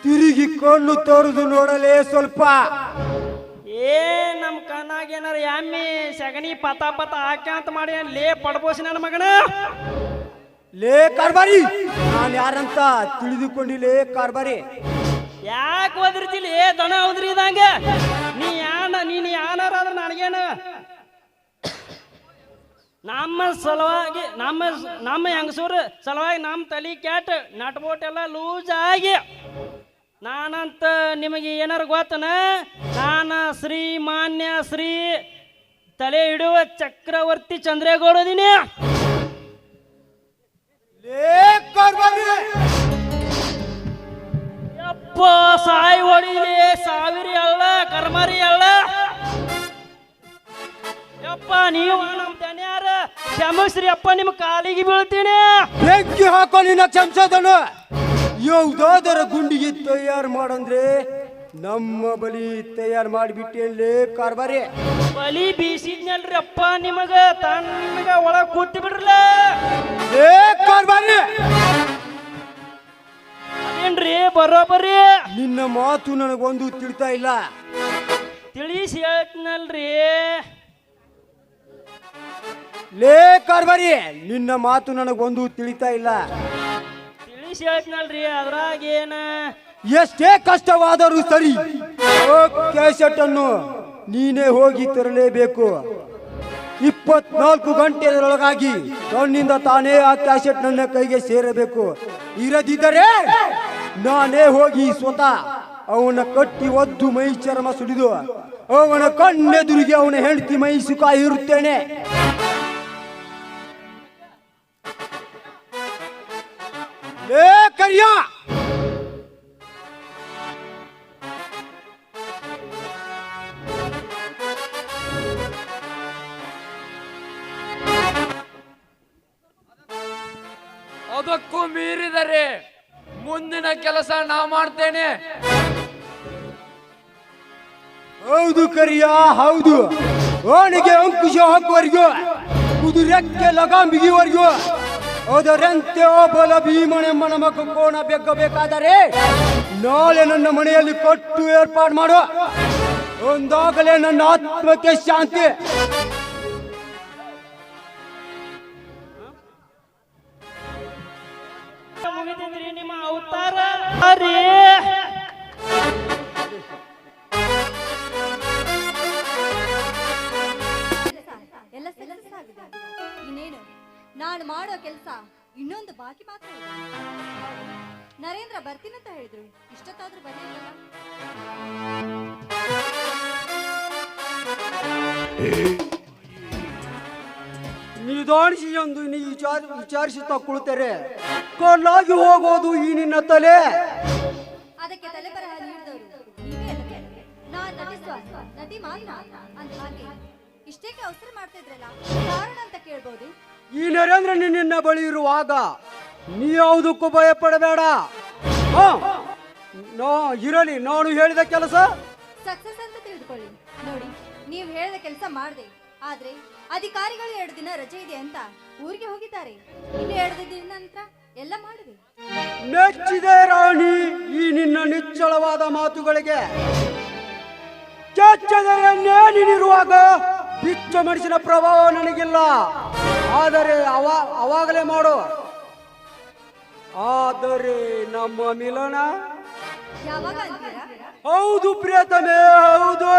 ತಿರುಗಿ ಕಣ್ಣು ತೋರುದು ನೋಡಲೇ ಸ್ವಲ್ಪ. ಏ ನಮ್ ಕಣ್ಣಾಗ ಏನಾರ ಎಮ್ಮಿ ಸಗಣಿ ಪತ ಪತ ಹಾಕ್ಯಾಂತ ಮಾಡಿ ಲೇ ಪಡ್ಬೋಸಿ ನನ್ನ ಮಗನ. ಲೇ ಕಾರ್ಬಾರಿ, ನಾನು ಯಾರಂತ ತಿಳಿದುಕೊಂಡಿಲೇ ಕಾರ್ಬಾರಿ. ಯಾಕೆ ಒದರ್ತಿಲಿ ದನ ಉದ್ರಿದಂಗ? ನೀನು ಯಾನಾರ ಆದ್ರೆ ನನಗೇನು? ನಮ್ಮ ಸಲುವಾಗಿ ನಮ್ಮ ಹೆಂಗಸೂರು ಸಲುವಾಗಿ ನಮ್ಮ ತಲೆ ಕ್ಯಾಟ್ ನಟ್ಬೋಟ್ ಎಲ್ಲ ಲೂಸ್ ಆಗಿ ನಾನಂತ ನಿಮಗೆ ಏನಾರ ಗೊತ್ತನ? ನಾನು ಶ್ರೀಮಾನ್ಯ ಶ್ರೀ ತಲೆ ಇಡುವ ಚಕ್ರವರ್ತಿ ಚಂದ್ರೇಗೌಡದೀನಿ. ಯಪ್ಪ ಸಾಯಿ ಹೊಡಿಲಿ, ಸಾವಿರಿ ಅಲ್ಲ ಕರ್ಮರಿ ಅಲ್ಲ. ಯಪ್ಪ ನೀವು ನಮ್ಮ ದನ್ಯಾರ ಕ್ಷಮಿಸ್ರಿ ಅಪ್ಪ, ನಿಮ್ಮ ಕಾಲಿಗೆ ಬೀಳ್ತೀನಿ. ಬೆಂಕಿ ಹಾಕೋ ನಿನ್ನ ಕ್ಷಮಿಸೋದನು. ಯಾವುದಾದರ ಗುಂಡಿಗೆ ತಯಾರು ಮಾಡಂದ್ರೆ ನಮ್ಮ ಬಲಿ ತಯಾರು ಮಾಡಿಬಿಟ್ಟೇ ಕಾರ್ಬಾರಿ. ಬಲಿ ಬೀಸಿದ್ನಲ್ರಿ ಅಪ್ಪ ನಿಮಗ, ತಣ್ಣಗ ಒಳಗ್ ಕೂತಿ ಬಿಡ್ರಲ್ಲ. ಕಾರ್ಬಾರಿ ಅದೇನ್ರಿ ಬರೋಬರಿ? ನಿನ್ನ ಮಾತು ನನಗೊಂದು ತಿಳಿತಾ ಇಲ್ಲ. ತಿಳಿಸಿ ಹೇಳ್ತೀನಲ್ರಿ. ಲೇ ಕಾರ್ಬಾರಿ, ನಿನ್ನ ಮಾತು ನನಗೊಂದು ತಿಳಿತಾ ಇಲ್ಲ. ತಿಳಿಸಿ ಹೇಳ್ತೀನಲ್ರಿ, ಅದ್ರಾಗೇನ? ಎಷ್ಟೇ ಕಷ್ಟವಾದರೂ ಸರಿ, ಕ್ಯಾಸೆಟ್ ಅನ್ನು ನೀನೇ ಹೋಗಿ ತರಲೇಬೇಕು. 24 ಗಂಟೆಯೊಳಗಾಗಿ ತನ್ನಿಂದ ತಾನೇ ಆ ಕ್ಯಾಸೆಟ್ ನನ್ನ ಕೈಗೆ ಸೇರಬೇಕು. ಇರದಿದ್ದರೆ ನಾನೇ ಹೋಗಿ ಸ್ವತಃ ಅವನ ಕಟ್ಟಿ ಒದ್ದು ಮೈ ಚರ್ಮ ಸುಡಿದು ಅವನ ಕಣ್ಣೆದುರಿಗೆ ಅವನ ಹೆಂಡತಿ ಮೈ ಸುಖ ಇರುತ್ತೇನೆ. ಲೇ ಕರಿಯ, ಅದಕ್ಕೂ ಮೀರಿದರೆ ಮುಂದಿನ ಕೆಲಸ ನಾ ಮಾಡ್ತೇನೆ. ಹೌದು ಕರಿಯ, ಹೌದು. ಅವನಿಗೆ ಅಂಕುಶ ಹಾಕುವರೆಗೂ, ಕುದುರೆಕ್ಕೆ ಲಗಾಮ್ ಬಿಗಿವರೆಗೂ, ಅದರಂತೆ ಬಲ ಭೀಮನೆಮ್ಮನ ಮಗ ಕೋಣ ಬೆಕ್ಕಬೇಕಾದರೆ ನಾಳೆ ನನ್ನ ಮನೆಯಲ್ಲಿ ಕಟ್ಟು ಏರ್ಪಾಡು ಮಾಡು. ಒಂದಾಗಲೇ ನನ್ನ ಆತ್ಮಕ್ಕೆ ಶಾಂತಿ. ಮುಗಿದಿದ್ರಿ ನಿಮ್ಮ ಅವತಾರ. ಎಲ್ಲ ಸಲಸಾಗಿದೆ. ಇನ್ನೇನು ನಾನು ಮಾಡೋ ಕೆಲಸ ಇನ್ನೊಂದು ಬಾಕಿ ಮಾತ್ರ ಇದೆ. ನರೇಂದ್ರ ಬರ್ತೀನಂತ ಹೇಳಿದ್ರು, ಇಷ್ಟೊತ್ತಾದ್ರೂ ಬರಲಿಲ್ಲ. ನಿಧಾನಿಸಿ ಎಂದು ನೀ ವಿಚಾರಿಸುತ್ತಾ ಕುಳಿತರೆ ಕೊಲ್ಲಾಗಿ ಹೋಗೋದು ಈ ನಿನ್ನ ತಲೆ. ಅದಕ್ಕೆ ತಲೆ ಬರಹ ನೀಡಿದವರು ನೀವೇ ಅಲ್ಲವೇ? ನಾನು ನಟಿಸುವ ನಟಿ ಮಾತ್ರ ಅಂದ ಹಾಗೆ ಇಷ್ಟೇಕೆ ಅವಸರ ಮಾಡ್ತಿದ್ರಲ್ಲ, ಕಾರಣ ಅಂತ ಕೇಳ್ಬೋದು. ಈ ನರೇಂದ್ರ ನಿನ್ನ ಬಳಿ ಇರುವಾಗ ನೀ ಯಾವುದಕ್ಕೂ ಭಯ ಪಡಬೇಡ. ಇರಲಿ, ನಾನು ಹೇಳಿದ ಕೆಲಸ ಸಕ್ಸಸ್ ಅಂತ ತಿಳಿದುಕೊಳ್ಳಿ. ನೋಡಿ, ನೀವು ಹೇಳಿದ ಕೆಲಸ ಮಾಡಿದೆ, ಆದ್ರೆ ಅಧಿಕಾರಿಗಳು 2 ದಿನ ರಜೆ ಇದೆ ಅಂತ ಊರಿಗೆ ಹೋಗಿದ್ದಾರೆ. ಇನ್ನು 2 ದಿನ ನಂತರ ಎಲ್ಲ ಮಾಡಿದೆ. ಮೆಚ್ಚಿದೆ ರಾಣಿ ಈ ನಿನ್ನ ನಿಚ್ಚಳವಾದ ಮಾತುಗಳಿಗೆ. ಚಚ್ಚದೆಯನ್ನೇ ನೀನಿರುವಾಗ ಬಿಚ್ಚ ಮನುಷ್ಯನ ಪ್ರಭಾವ ನನಗಿಲ್ಲ. ಆದರೆ ಅವಾಗಲೇ ಮಾಡು. ಆದರೆ ನಮ್ಮ ಮಿಲನ ಯಾವಾಗ ಅಂತೀರಾ? ಹೌದು ಪ್ರಿಯತಮೇ, ಹೌದು.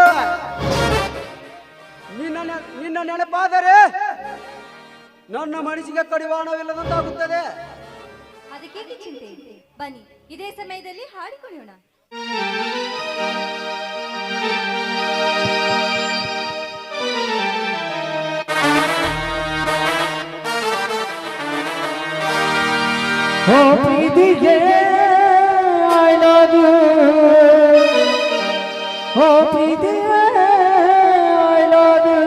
ನಿನ್ನ ನೆನಪಾದರೆ ನನ್ನ ಮನಸ್ಸಿಗೆ ಕಡಿವಾಣವಿಲ್ಲದಂತಾಗುತ್ತದೆ. ಅದಕ್ಕೇಕೆ ಚಿಂತೆ? ಬನ್ನಿ, ಇದೇ ಸಮಯದಲ್ಲಿ ಹಾಡಿಕೊಳ್ಳೋಣ. Oh, ಪ್ರೀತಿಗೆ I love you. Oh, ಪ್ರೀತಿಗೆ I love you.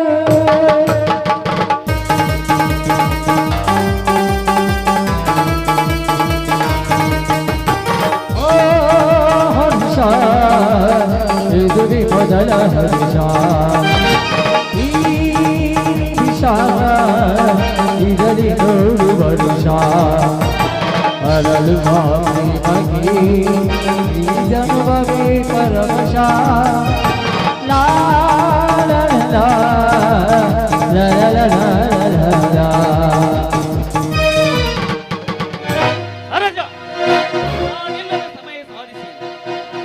Oh, ಹರ್ಷ ಇದು ಮೊದಲ ಹರ್ಷ, ಈ ದಿಶ ಇದರಲ್ಲಿ ನೋಡು ವರ್ಷ, ಅರಳು ಮಾಮಿ ಮಗಿ ಈ ಜನ್ಮವೇ ಪರವಶ. ಲಾ ಲಾ ಲಾ ಲಾ ಲಾ ಲಾ ಲಾ ಲಾ. ಅರಜ ನಾನೆಲ್ಲರ ಸಮಯ ಸಾಧಿಸಿ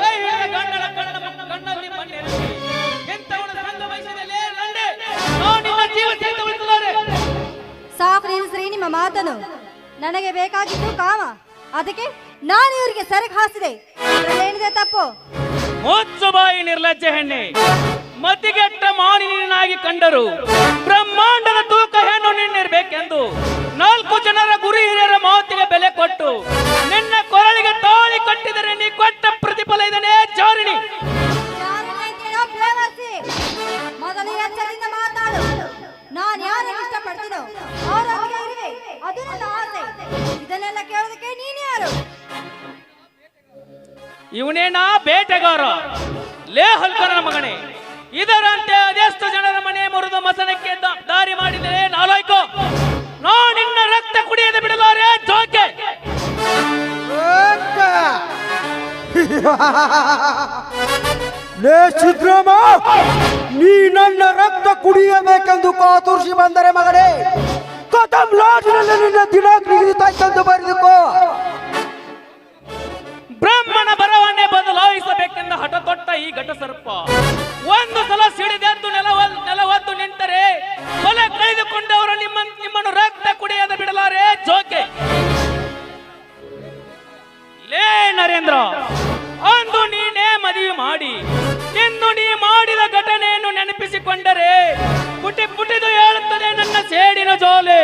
ಕೈ ಹಿಡಿದ ಗಂಡನಲ್ಲಿ ಮಣ್ಣೆರಸಿ ಎಂತವನ ಸಂಘ ವಯಸ್ಸಿನಲ್ಲೇ ಲಂಡೆ ನಾನು ನಿನ್ನ ಜೀವ ಸಹಿತ ಉಳಿಸಲಾರೆ. ಸಾಕು ನಿಲ್ಲಿಸ್ರಿ ನಿಮ್ಮ ಮಾತನ್ನು. ನನಗೆ ಬೇಕಾಗಿದ್ದು ಕಾಮ, ಅದಕ್ಕೆ ನಾನು ಇವರಿಗೆ ಸರಕು ಹಾಸಿದೆ. ಏನಿದೆ ತಪ್ಪು? ಮುಚ್ಚು ಬಾಯಿ ನಿರ್ಲಜ್ಜೆ ಹೆಣ್ಣೆ. ಮತಿಗೆಟ್ಟ ಮಾನಿನಾಗಿ ಕಂಡರು ಬ್ರಹ್ಮಾಂಡದ ತೂಕ ಏನು ನಿನ್ನಿರ್ಬೇಕೆಂದು 4 ಜನರ ಗುರು ಹಿರಿಯರ ಮಾತಿಗೆ ಬೆಲೆ ಕೊಟ್ಟು ನಿನ್ನ ಕೊರಳಿಗೆ ತಾಳಿ ಕಟ್ಟಿದರೆ ನೀ ಕೊಟ್ಟ ಪ್ರತಿಫಲ ಇದನ್ನೇ ಜಾರಿಣಿ. ಮೊದಲು ಎಚ್ಚರದಿಂದ ಮಾತಾಡು. ನಾನು ಯಾರನ್ನು ಇಷ್ಟಪಡ್ತೀನೋ ಅವರೊಂದಿಗೆ ಇರುವೆ, ಅದು ನನ್ನ ಆಸೆ. ಇದನ್ನೆಲ್ಲ ಕೇಳೋದಕ್ಕೆ ನೀನು ಯಾರು? ಇವನೇನಾ ಬೇಟೆಗಾರ, ಲೇ ಹಲ್ಕರನ ಮಗನೇ. ಇದರಂತೆ ಅದೆಷ್ಟು ಜನರ ಮನೆ ಮುರಿದು ಮಸನಕ್ಕೆ ದಾರಿ ಮಾಡಿದರೆ ನಾಲಾಯ್ಕೋ. ನಾನು ನಿನ್ನ ರಕ್ತ ಕುಡಿಯದೆ ಬಿಡಲಾರೆ ಜೋಕೆ. ಲೇ ಸಿದ್ರಾಮ, ನೀ ನನ್ನ ರಕ್ತ ಕುಡಿಯಬೇಕೆಂದು ಕಾತುರ್ಸಿ ಬಂದರೆ ಮಗನೇ, ಕದಂ ಲಾಡ್ನಲ್ಲಿ ನಿನ್ನ ದಿನಾಂಕ ನಿಗದಿತಾಯ್ತೆಂದು ಬರೆದುಕೋ. ಬ್ರಹ್ಮನ ಬರವನ್ನೇ ಬದಲಾಯಿಸಬೇಕೆಂದು ಹಠ ತೊಟ್ಟ ಈ ಘಟಸರ್ಪ ಒಂದು ಸಲ ಸಿಡಿದೆದ್ದು ನೆಲವದ್ದು ನಿಂತರೆ ಹೊಲ ಕಳೆದುಕೊಂಡವರು ನಿಮ್ಮನ್ನು ರಕ್ತ ಕುಡಿಯದೆ ಬಿಡಲಾರೆ ಜೋಕೆ. ಲೇ ನರೇಂದ್ರ, ಅಂದು ನೀನೇ ಮದುವೆ ಮಾಡಿ ಇನ್ನು ನೀ ಮಾಡಿದ ಘಟನೆಯನ್ನು ನೆನಪಿಸಿಕೊಂಡರೆ ಪುಟಿ ಪುಟಿದು ಹೇಳುತ್ತದೆ ನನ್ನ ಸೇಡಿನ ಜೋಲೆ.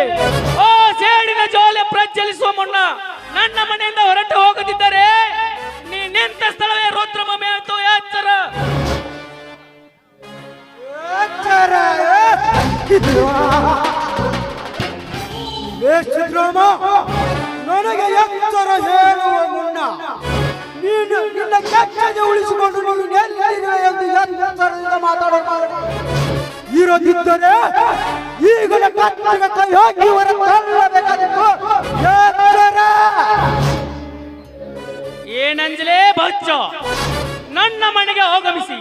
ಆ ಸೇಡಿನ ಜೋಲೆ ಪ್ರಜ್ವಲಿಸುವ ಮುನ್ನ ನನ್ನ ಮನೆಯಿಂದ ಹೊರಟು ಹೋಗದಿದ್ದರೆ ನೀ ನಿಂತ ಸ್ಥಳವೇ ರುದ್ರಭೂಮಿ ಆಯ್ತು. ಎಚ್ಚರ. ನನಗೆ ಎಚ್ಚರ ಹೇಳುವ ಮುನ್ನ ನೀನು ನಿನ್ನ ಕೆಚ್ಚದೆ ಉಳಿಸಿಕೊಂಡು ನೀನು ಎಲ್ಲಿರುವೆ ಎಂದು ಎಚ್ಚರದಿಂದ ಮಾತಾಡೋದು. ಇರೋದಿದ್ದರೆ ಈಗಲೇ ಕತ್ತಿಗೆ ಕೈ ಹಾಕಿ ಹೊರ ತಳ್ಳಬೇಕಾಗಿತ್ತು. ಎಚ್ಚರ. ಏನಂಜಲೇ ಬಚ್ಚ, ನನ್ನ ಮನೆಗೆ ಆಗಮಿಸಿ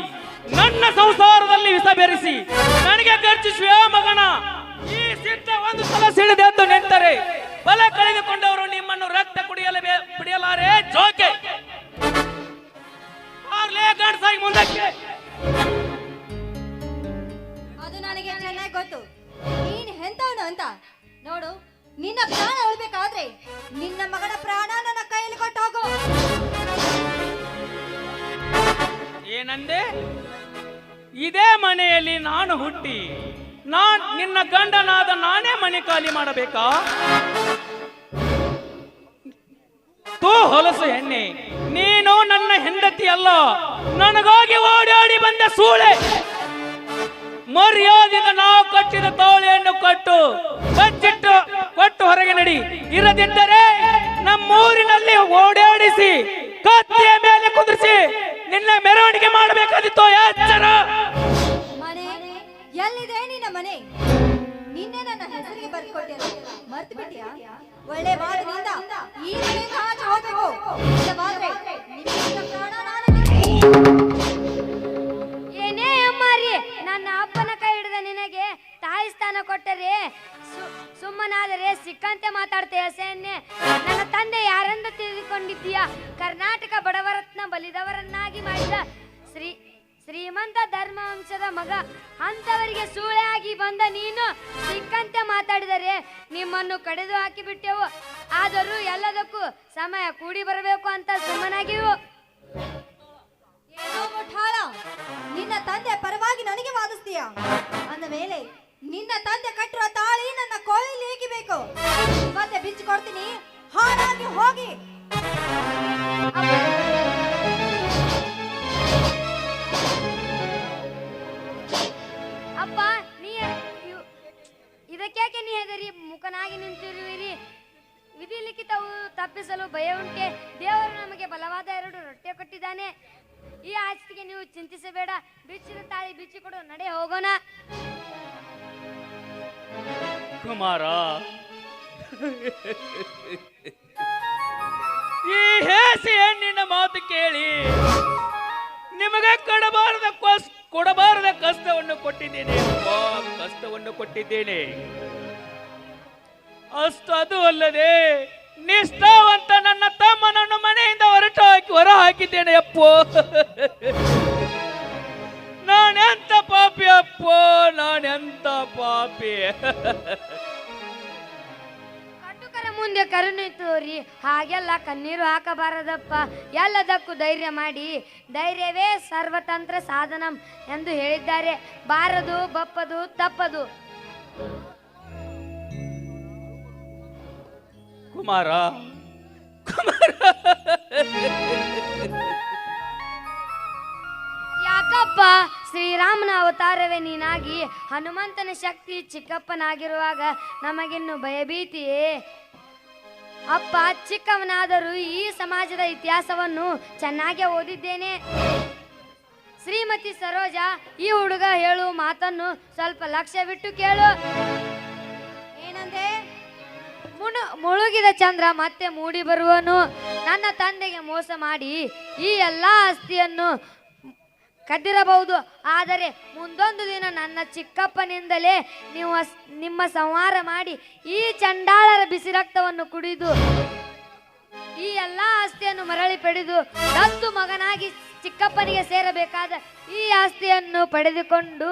ನನ್ನ ಸಂಸಾರದಲ್ಲಿ ವಿಷ ಬೆರೆಸಿ ನನಗೆ ಗರ್ಜಿಸುವ ಮಗನ. ಈ ಸಿದ್ಧ ಒಂದು ಸಲ ಸಿಡಿದೆದ್ದು ನಿಂತರೆ ಬಲ ಕಳೆದುಕೊಂಡವರು ನಿಮ್ಮನ್ನು ರಕ್ತ ಕುಡಿಯಲಾರೆ ಜೋಕೆ. ಆಗ್ಲೇ ಗಂಡಸಾಗಿ ಮುಂದಕ್ಕೆ. ಅದು ನನಗೆ ಚೆನ್ನಾಗಿ ಗೊತ್ತು ನೀನು ಎಂತವನು ಅಂತ. ನೋಡು, ನಿನ್ನ ಪ್ರಾಣ ಉಳ್ಬೇಕಾದ್ರೆ ನಿನ್ನ ಮಗನ ಪ್ರಾಣ ನನ್ನ ಕೈಯಲ್ಲಿ ಕೊಟ್ಟು ಹೋಗು. ಏನಂದೆ? ಇದೇ ಮನೆಯಲ್ಲಿ ನಾನು ಹುಟ್ಟಿ ನಿನ್ನ ಗಂಡನಾದ ನಾನೇ ಮನೆ ಖಾಲಿ ಮಾಡಬೇಕಾ? ತೂ ಹೊಲಸು ಹೆಣ್ಣೆ, ನೀನು ನನ್ನ ಹೆಂಡತಿ ಅಲ್ಲ, ನನಗಾಗಿ ಓಡಾಡಿ ಬಂದ ಸೂಳೆ. ಮರ್ಯಾದೆಯಿಂದ ನಾವು ಕಟ್ಟಿದ ತೋಳೆಯನ್ನು ಕೊಟ್ಟು ಹೊರಗೆ ನಡಿ. ಇರದಿದ್ದರೆ ನಮ್ಮೂರಿನಲ್ಲಿ ಓಡಾಡಿಸಿ ಕತ್ತಿಯ ಮೇಲೆ ಕುದಿಸಿ ನಿನ್ನ ಮೆರವಣಿಗೆ ಮಾಡಬೇಕಾದಿತ್ತು. ಎಚ್ಚರ. ಮನೆ ಎಲ್ಲಿದೆ ನಿನ್ನ ಮನೆ? ನಿನ್ನೆ ನನ್ನ ಹೆಸರಿಗೆ ಬರ್ಕೊಟ್ಟಿಲ್ಲ, ಮರ್ತು ಬಿಟ್ಟಿಯಾ? ಒಳ್ಳೆ ವಾದದಿಂದ ಈ ಮನೆಯಿಂದ ಆಚೆ ಹೋಗ್ಬೇಕು. ಇಲ್ಲವಾದ್ರೆ ನಿನ್ನ ಪ್ರಾಣ ಏನೇ ಅಮ್ಮಾರಿ, ನನ್ನ ಅಪ್ಪನ ಕೈ ಹಿಡಿದ ನಿನಗೆ ತಾಯಿ ಸ್ಥಾನ ಕೊಟ್ಟರೆ ಸುಮ್ಮನಾದರೆ ಸಿಕ್ಕಂತೆ ಮಾತಾಡ್ತೀಯ. ಸೇನೆ ನನ್ನ ತಂದೆ ಯಾರೆಂದು ತಿಳಿದುಕೊಂಡಿದ್ದೀಯಾ? ಕರ್ನಾಟಕ ಬಡವರತ್ನ ಬಲಿದವರನ್ನಾಗಿ ಮಾಡಿದ ಶ್ರೀಮಂತ ಧರ್ಮವಂಶದ ಮಗ ಅಂತವರಿಗೆ ಸೂಳೆ ಆಗಿ ಬಂದ ನೀನು ಸಿಕ್ಕಂತೆ ಮಾತಾಡಿದರೆ ನಿಮ್ಮನ್ನು ಕಡಿದು ಹಾಕಿಬಿಟ್ಟೆವು. ಆದರೂ ಎಲ್ಲದಕ್ಕೂ ಸಮಯ ಕೂಡಿ ಬರಬೇಕು ಅಂತ ಸುಮ್ಮನಾಗಿವು. ಏನೋ ಮುಠಾಳ, ನಿನ್ನ ತಂದೆ ಪರವಾಗಿ ನನಗೆ ವಾದಿಸ್ತೀಯ ಅಂದ ಮೇಲೆ ನಿನ್ನ ತಂದೆ ಕಟ್ಟಿರುವ ತಾಳಿ ನನ್ನ ಕೋಳಿಲಿ ಹೇಗಿಬೇಕು ಮತ್ತೆ ಬಿಚ್ಚಿಕೊಡ್ತೀನಿ, ಹಾಳಾಗಿ ಹೋಗಿ. ಅಪ್ಪ, ಇದಕ್ಯಾಕೆ ನೀ ಹೆದರಿ ಮುಖನಾಗಿ ನಿಂತಿರುವಿರಿ? ವಿಧಿ ಲಿಖಿತವು ತಪ್ಪಿಸಲು ಭಯ ಉಂಟೆ. ದೇವರು ನಮಗೆ ಬಲವಾದ 2 ರೊಟ್ಟೆ ಕೊಟ್ಟಿದ್ದಾನೆ. ಈ ಆಸ್ತಿಗೆ ನೀವು ಚಿಂತಿಸಬೇಡ. ಬಿಚ್ಚಿದ ತಾಳಿ ಬಿಚ್ಚಿಕೊಡು, ನಡೆ ಹೋಗೋಣ. ಕುಮಾರ, ಈ ಹೇಸಿ ಹೆಣ್ಣಿನ ಮಾತು ಕೇಳಿ ನಿಮಗೆ ಕೊಡಬಾರದ ಕಷ್ಟವನ್ನು ಕೊಟ್ಟಿದ್ದೇನೆ. ಕಷ್ಟವನ್ನು ಕೊಟ್ಟಿದ್ದೇನೆ. ಅಷ್ಟದು ಅಲ್ಲದೆ ನಿಷ್ಠಾವಂತ ನನ್ನ ತಮ್ಮನನ್ನು ಮನೆಯಿಂದ ಹೊರ ಹಾಕಿದ್ದೇನೆ. ಅಪ್ಪೋ, ನಾನೆಂತ ಪಾಪಿ ಅಪ್ಪೋ, ನಾನೆಂತ ಪಾಪಿ. ಕಟುಕರ ಮುಂದೆ ಕರುಣೆ ತೋರಿ ಹಾಗೆಲ್ಲ ಕಣ್ಣೀರು ಹಾಕಬಾರದಪ್ಪ. ಎಲ್ಲದಕ್ಕೂ ಧೈರ್ಯ ಮಾಡಿ. ಧೈರ್ಯವೇ ಸರ್ವತಂತ್ರ ಸಾಧನಂ ಎಂದು ಹೇಳಿದ್ದಾರೆ. ಬಾರದು, ಬಪ್ಪದು, ತಪ್ಪದು. ಕುಮಾರ, ಯಾಕಪ್ಪ? ಶ್ರೀರಾಮನ ಅವತಾರವೇ ನೀನಾಗಿ ಹನುಮಂತನ ಶಕ್ತಿ ಚಿಕ್ಕಪ್ಪನಾಗಿರುವಾಗ ನಮಗಿನ್ನು ಭಯಭೀತಿಯೇ? ಅಪ್ಪ, ಚಿಕ್ಕವನಾದರೂ ಈ ಸಮಾಜದ ಇತಿಹಾಸವನ್ನು ಚೆನ್ನಾಗಿ ಓದಿದ್ದೇನೆ. ಶ್ರೀಮತಿ ಸರೋಜಾ, ಈ ಹುಡುಗ ಹೇಳುವ ಮಾತನ್ನು ಸ್ವಲ್ಪ ಲಕ್ಷ್ಯವಿಟ್ಟು ಕೇಳು. ಏನಂದೆ? ಮುಳುಗಿದ ಚಂದ್ರ ಮತ್ತೆ ಮೂಡಿ ಬರುವನು. ನನ್ನ ತಂದೆಗೆ ಮೋಸ ಮಾಡಿ ಈ ಎಲ್ಲ ಆಸ್ತಿಯನ್ನು ಕದ್ದಿರಬಹುದು. ಆದರೆ ಮುಂದೊಂದು ದಿನ ನನ್ನ ಚಿಕ್ಕಪ್ಪನಿಂದಲೇ ನಿಮ್ಮ ಸಂಹಾರ ಮಾಡಿ ಈ ಚಂಡಾಳರ ಬಿಸಿ ರಕ್ತವನ್ನು ಕುಡಿದು ಈ ಎಲ್ಲ ಆಸ್ತಿಯನ್ನು ಮರಳಿ ಪಡೆದು ದತ್ತು ಮಗನಾಗಿ ಚಿಕ್ಕಪ್ಪನಿಗೆ ಸೇರಬೇಕಾದ ಈ ಆಸ್ತಿಯನ್ನು ಪಡೆದುಕೊಂಡು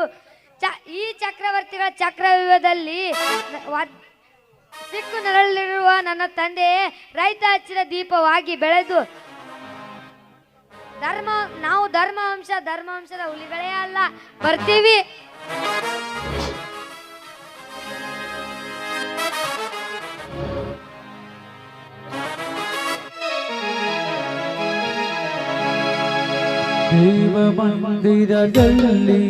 ಈ ಚಕ್ರವರ್ತಿಗಳ ಚಕ್ರವ್ಯೂಹದಲ್ಲಿ ಸಿಕ್ಕು ನರಳಿರುವ ನನ್ನ ತಂದೆ ರೈತ ಹಚ್ಚಿದ ದೀಪವಾಗಿ ಬೆಳೆದು ನಾವು ಧರ್ಮವಂಶದ ಹುಲಿಗಳೇ ಅಲ್ಲ, ಬರ್ತೀವಿ. ದೇವ ಮಂದಿರದಲ್ಲಿ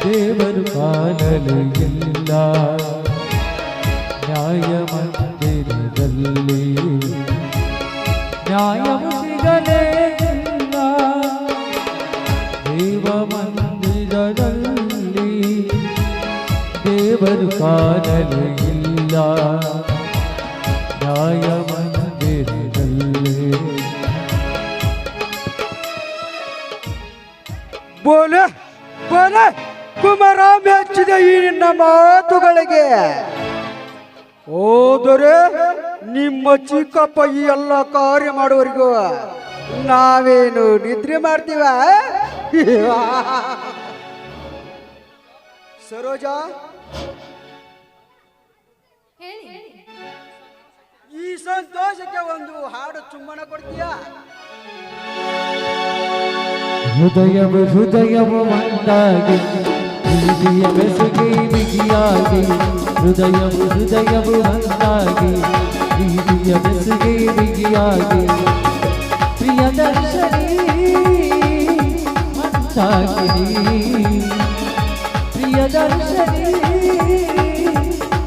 ದೇವರು ಕಾಣಲು ಇಲ್ಲ. ನ್ಯಾಯ ಮಂದಿರದಲ್ಲಿ ನ್ಯಾಯವು ಸಿಗಲೇ ಇಲ್ಲ. ದೇವ ಮಂದಿರದಲ್ಲಿ ದೇವರು ಕಾಣಲು ಇಲ್ಲ. ನ್ಯಾಯ ಮಂದಿರದಲ್ಲಿ ಬೋಲೆ ಬೋಲೆ ಕುಮಾರ, ಮೆಚ್ಚಿದ ಈ ನಿನ್ನ ಮಾತುಗಳಿಗೆ. ಓ ದೊರೆ, ನಿಮ್ಮ ಚಿಕ್ಕಪ್ಪ ಈ ಎಲ್ಲ ಕಾರ್ಯ ಮಾಡುವವರೆಗೂ ನಾವೇನು ನಿದ್ರೆ ಮಾಡ್ತೀವ? ಸರೋಜಾ, ಈ ಸಂತೋಷಕ್ಕೆ ಒಂದು ಹಾಡು ಚುಮ್ಮನ ಕೊಡ್ತೀಯಾ? ಹೃದಯವು ಒಂದಾಗಿ ಪ್ರೀತಿಯ ಬೆಸುಗೆ ಬಿಗಿಯಾಗಿ. ಹೃದಯವು ಒಂದಾಗಿ ಪ್ರೀತಿಯ ಬೆಸುಗೆ ಬಿಗಿಯಾಗಿ. Priyadarshini Mandakini, Priyadarshini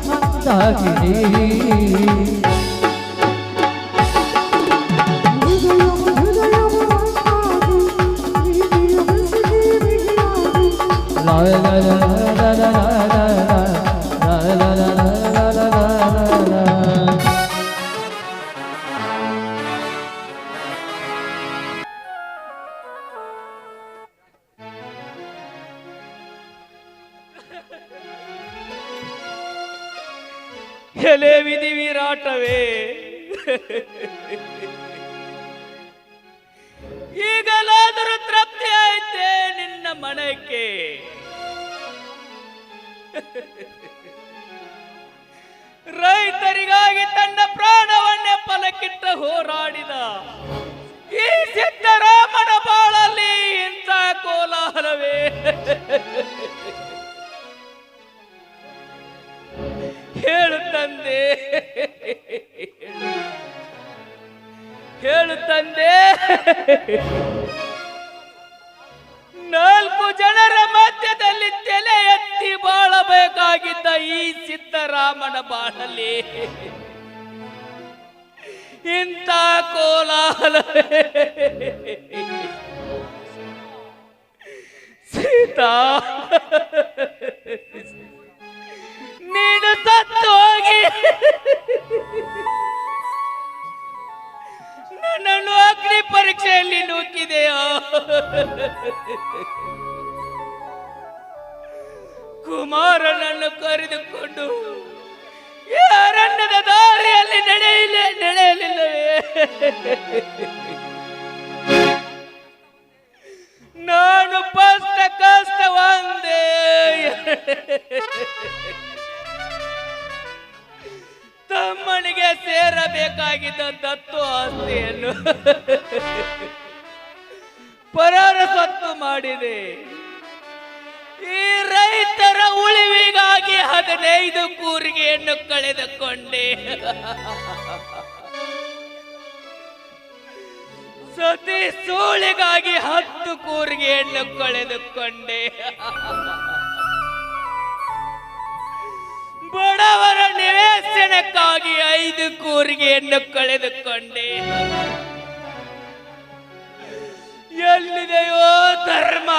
Mandakini. La la la la la la la la la la la la la. ಎಲೆ ವಿಧಿ ವಿರಾಟವೇ, ಈಗಲಾದರೂ ತೃಪ್ತಿ ಆಯ್ತು. ನಾಲ್ಕು ಜನರ ಮಧ್ಯದಲ್ಲಿ ತಲೆ ಎತ್ತಿ ಬಾಳಬೇಕಾಗಿದ್ದ ಈ ಸಿದ್ದರಾಮನ ಬಾಳಲ್ಲಿ ಇಂಥ ಕೋಲಾಹಲ. ಸೀತಾ, ನೀನು ಸತ್ತು ಹೋಗಿ ನನ್ನನ್ನು ಅಗ್ನಿ ಪರೀಕ್ಷೆಯಲ್ಲಿ ನೂಕಿದೆಯೋ? ಕುಮಾರನನ್ನು ಕರೆದುಕೊಂಡು ಈ ಅರಣ್ಯದ ದಾರಿಯಲ್ಲಿ ನಡೆಯಲಿಲ್ಲವೇ? ನಾನು ಕಷ್ಟ ಒಂದೇ. ತಮ್ಮನಿಗೆ ಸೇರಬೇಕಾಗಿದ್ದ ದತ್ತು ಆಸ್ತಿಯನ್ನು ಪರರ ಸತ್ತು ಮಾಡಿದೆ. ಈ ರೈತರ ಉಳಿವಿಗಾಗಿ 15 ಕೂರಿಗೆಯನ್ನು ಕಳೆದುಕೊಂಡೆ. ಸತಿ ಸೂಳಿಗಾಗಿ 10 ಕೂರಿಗೆಯನ್ನು ಕಳೆದುಕೊಂಡೆ. ಬಡವರ ನಿವೇಶನಕ್ಕಾಗಿ 5 ಕೂರಿಗೆಯನ್ನು ಕಳೆದುಕೊಂಡೆ. ಎಲ್ಲಿದೆಯೋ ಧರ್ಮ?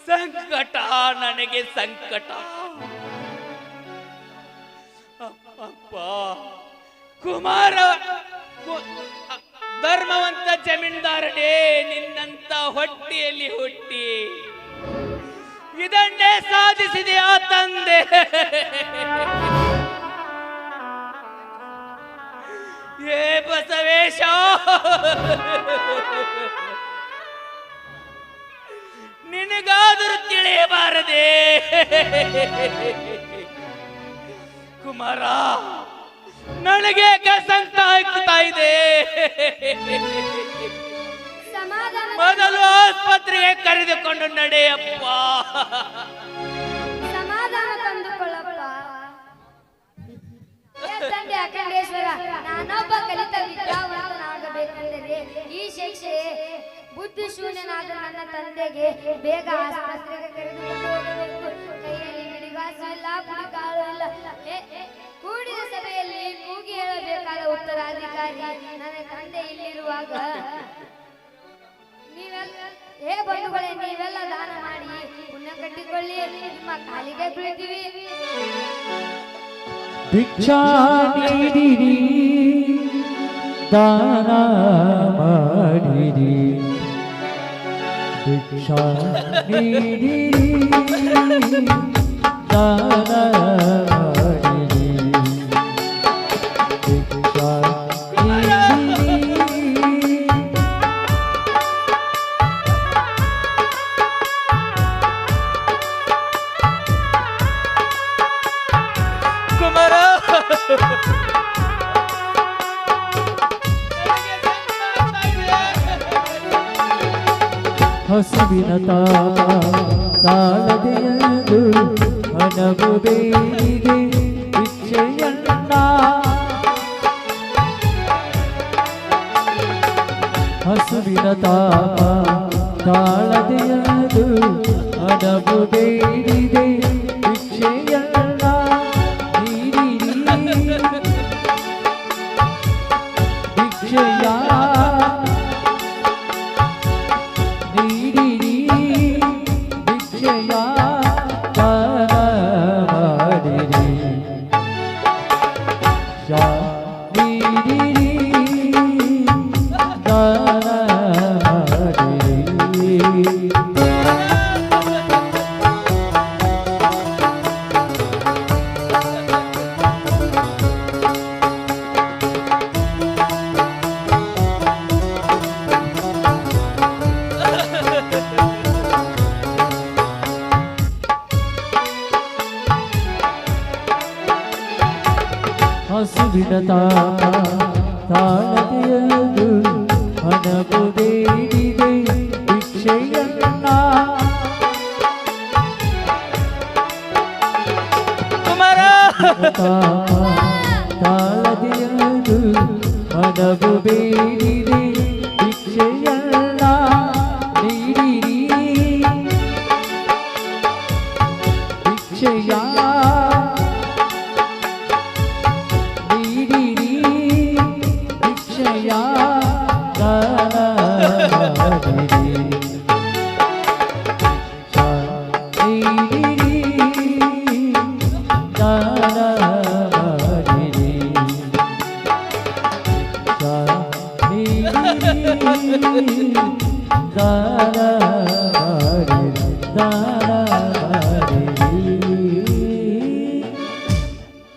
ಸಂಕಟ, ನನಗೆ ಸಂಕಟ. ಅಪ್ಪ ಕುಮಾರ, ಧರ್ಮವಂತ ಜಮೀನ್ದಾರನೇ, ನಿನ್ನಂತ ಹೊಟ್ಟೆಯಲ್ಲಿ ಹುಟ್ಟಿ ಇದನ್ನೇ ಸಾಧಿಸಿದೆಯಾ ತಂದೆ? ಏ ಬಸವೇಶ, ನಿನಗಾದರೂ ತಿಳಿಯಬಾರದೆ? ಕುಮಾರ, ನನಗೆ ಸಂಕಟ ಆಗ್ತಾ ಇದೆ. ಮೊದಲು ಆಸ್ಪತ್ರೆಗೆ ಕರೆದುಕೊಂಡು ನಡೆಯಪ್ಪ. ಸಮಾಧಾನ ತಂದುಕೊಳ್ಳಪ್ಪ. ತಂದೆ ಅಖಂಡೇಶ್ವರ, ನಾನೊಬ್ಬ ಕಲಿತ ವಿದ್ಯಾವಂತನಾಗಬೇಕೆಂದರೆ ಈ ಶಿಕ್ಷೆ ಬುದ್ಧಿ ಶೂನ್ಯನಾದ ನನ್ನ ತಂದೆಗೆ ಬೇಗ ಆಸ್ಪತ್ರೆಗೆ ಕರೆದುಕೊಂಡು ಹೋಗಬೇಕು. ಕೈಯಲ್ಲಿ ಬಿಡಿಗಾಸು ಇಲ್ಲ, ಪುಡಿಕಾಳು ಇಲ್ಲ. ಕೂಡಿದ ಸಭೆಯಲ್ಲಿ ಕೂಗಿ ಹೇಳಬೇಕಾದ ಉತ್ತರಾಧಿಕಾರಿ ನನ್ನ ತಂದೆ ಇಲ್ಲಿರುವಾಗ ಬಂಧುಗಳೇ, ನೀವೆಲ್ಲ ದಾನ ಮಾಡಿ ಪುಣ್ಯ ಕಟ್ಟಿಕೊಳ್ಳಿ, ನಿಮ್ಮ ಕಾಲಿಗೆ ಬೀಳ್ತೀವಿ. ಭಿಕ್ಷಾ ನೀಡಿರಿ, ದಾನ ಮಾಡಿರಿ. ಭಿಕ್ಷಾ ನೀಡಿರಿ, ದಾನ ಮಾಡಿರಿ. ಭಿಕ್ಷಾ ಹಸುವಿನ ತಾಪ ತಾಳದೆಯದು ಹಣವು ಬೇಡಿದೆ ಇಚ್ಛೆಯನ್ನ. ಹಸುವಿನ ತಾಪ ತಾಳದೆಯದು ಹಣವು ಬೇಡಿದೆ ಇಚ್ಛೆಯನ್ನ. ಭಿಕ್ಷೆಯ ಹಸುವಿನ ತಾಪ ತಾಳದೆಯದು ಹಣವು ಬೇಡಿದೆ ಭಿಕ್ಷೆಯನ್ನ. ತಾಳದೆಯದು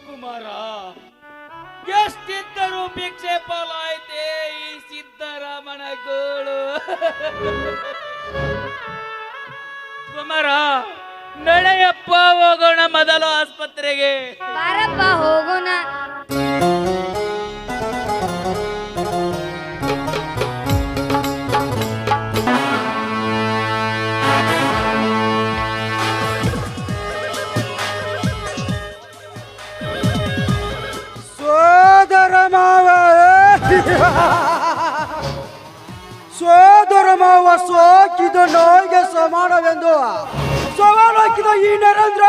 ಕುಮಾರ ಎಷ್ಟಿದ್ದರೂ ಭಿಕ್ಷೆ ಪಾಲಾಯ್ತೆ ಈ ಸಿದ್ದರಾಮನ ಗೋಳು. ಕುಮಾರ ನಡೆಯಪ್ಪ ಹೋಗೋಣ ಮೊದಲು ಆಸ್ಪತ್ರೆಗೆ. ಬಾರಪ್ಪ ಹೋಗೋಣ. ಸೋದರ ಮಾವ ಸೋದರ ಮಾವ ಸೋಕಿದ ನೋಯಿಗೆ ಸಮಾನವೆಂದು ಸವಾಲಾಕಿದ ಈ ನರೇಂದ್ರ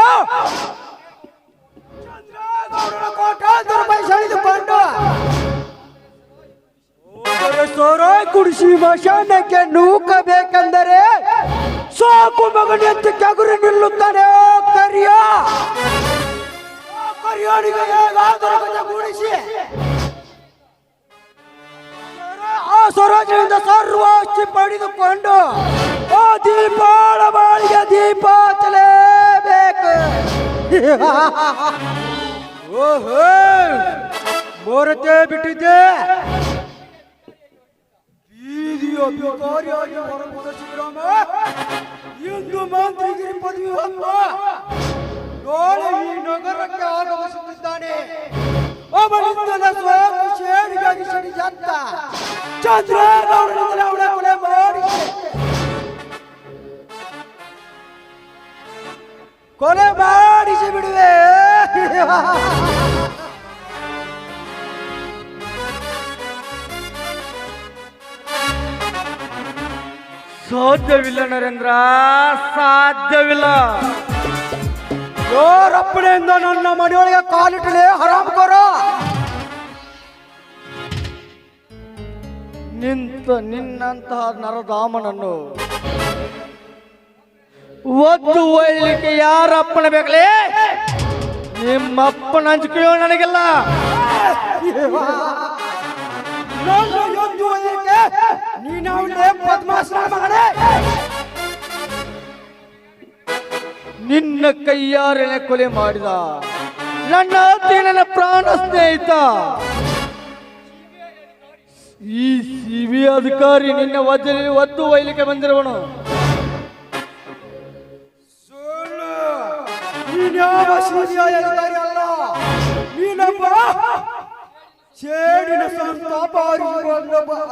ಚಂದ್ರಗೌಡರ ಕೋಟ್ಯಾಂತರ ರೂಪಾಯಿ ಸೆಳೆದುಕೊಂಡು ಸೋರ ಕುಡಿಸಿ ಮಶಾನಕ್ಕೆ ನೂಕಬೇಕೆಂದರೆ ಸಾಕು ಮಗನೆಂತ ಕೆಗುರು ನಿಲ್ಲುತ್ತಾನೆ. ಕರಿಯ ಕರಿಯೋನಿಗೆ ಹೇಗಾದರೂ ಗೂಡಿಸಿ ಆ ಸರೋಜನಿಂದ ಸರ್ವಾಸ್ತಿ ಪಡೆದುಕೊಂಡು ಆ ದೀಪಾಳ ಬಾಳಿಗೆ ದೀಪ ಹಚ್ಚಲೇಬೇಕು. ಓಹೋ ಮೋರತೆ ಬಿಟ್ಟಿದ್ದೆ. ಬೀದಿಯ ಅಧಿಕಾರಿಯಾಗಿ ಹೊರಬಂದ ಸಿದ್ದರಾಮ ಇಂದು ಮಂತ್ರಿಗಿರಿ ಪದವಿ ಹೊಂದ ನಾಳೆ ಈ ನಗರಕ್ಕೆ ಆಗಮಿಸುತ್ತಿದ್ದಾನೆ. ಅವನಿಂದಲೇ ಸ್ವಾಮಿ ಶೇಡಿಗಾಗಿ ಸಡಿಜಂತ ಚಂದ್ರಗೌಡನಿಂದಲೇ ಅವಳ ಕೊಲೆ ಮಾಡಿಸಿ ಬಿಡುವೆ. ಸಾಧ್ಯವಿಲ್ಲ ನರೇಂದ್ರ, ಸಾಧ್ಯವಿಲ್ಲ. ಯೋರಪ್ಪಣೆಯಿಂದ ನನ್ನ ಮನೆಯೊಳಗೆ ಕಾಲಿಟ್ಟಲೆ ಹರಾಮ್ಕೋರ. ನಿನ್ನಂತಹ ನರದಾಮನನ್ನು ಒದ್ದು ಒಯ್ಲಿಕ್ಕೆ ಯಾರ ಅಪ್ಪನ ಬೇಕಲೇ? ನಿಮ್ಮಪ್ಪನ ಹಂಚಿಕೆಯೋ ನನಗಿಲ್ಲ. ನೀನವನೇ ಪದ್ಮಾಸನ ಮಗನೇ. ನಿನ್ನ ಕೈಯಾರೆನೆ ಕೊಲೆ ಮಾಡಿದ ನನ್ನ ಅತ್ತಿ ನನ್ನ ಪ್ರಾಣ ಸ್ನೇಹಿತ ಈ ಸಿಬಿ ಅಧಿಕಾರಿ ನಿನ್ನ ವಜ್ಜಲ್ಲಿ ಒದ್ದು ಒಯ್ಲಿಕ್ಕೆ ಬಂದಿರುವನು. ನೀನ್ಯಾವ ಸಿಬಿಐ ಅಧಿಕಾರಿ ಅಲ್ಲ, ನೀನೊಬ್ಬ ಸೇಡಿನ ಸಂತಾಪ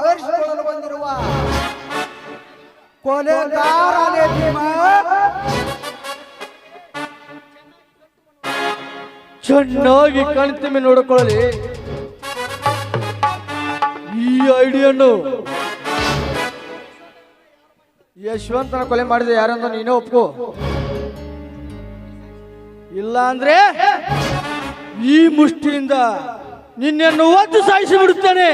ಹರಿಸಿಕೊಳ್ಳಲು ಬಂದಿರುವ ಕೊಲೆಗಾರನೇ ಭೀಮ. ಚೆನ್ನಾಗಿ ಕಣ್ತಿಮ್ಮಿ ನೋಡಿಕೊಳ್ಳಲಿ. ಈ ಐಡಿಯನ್ನು ಯಶವಂತನ ಕೊಲೆ ಮಾಡಿದ ಯಾರಂತ ನೀನೇ ಒಪ್ಕೋ. ಇಲ್ಲ ಅಂದ್ರೆ ಈ ಮುಷ್ಟಿಯಿಂದ ನಿನ್ನನ್ನು ಒದ್ದು ಸಾಯಿಸಿ ಬಿಡುತ್ತೇನೆ.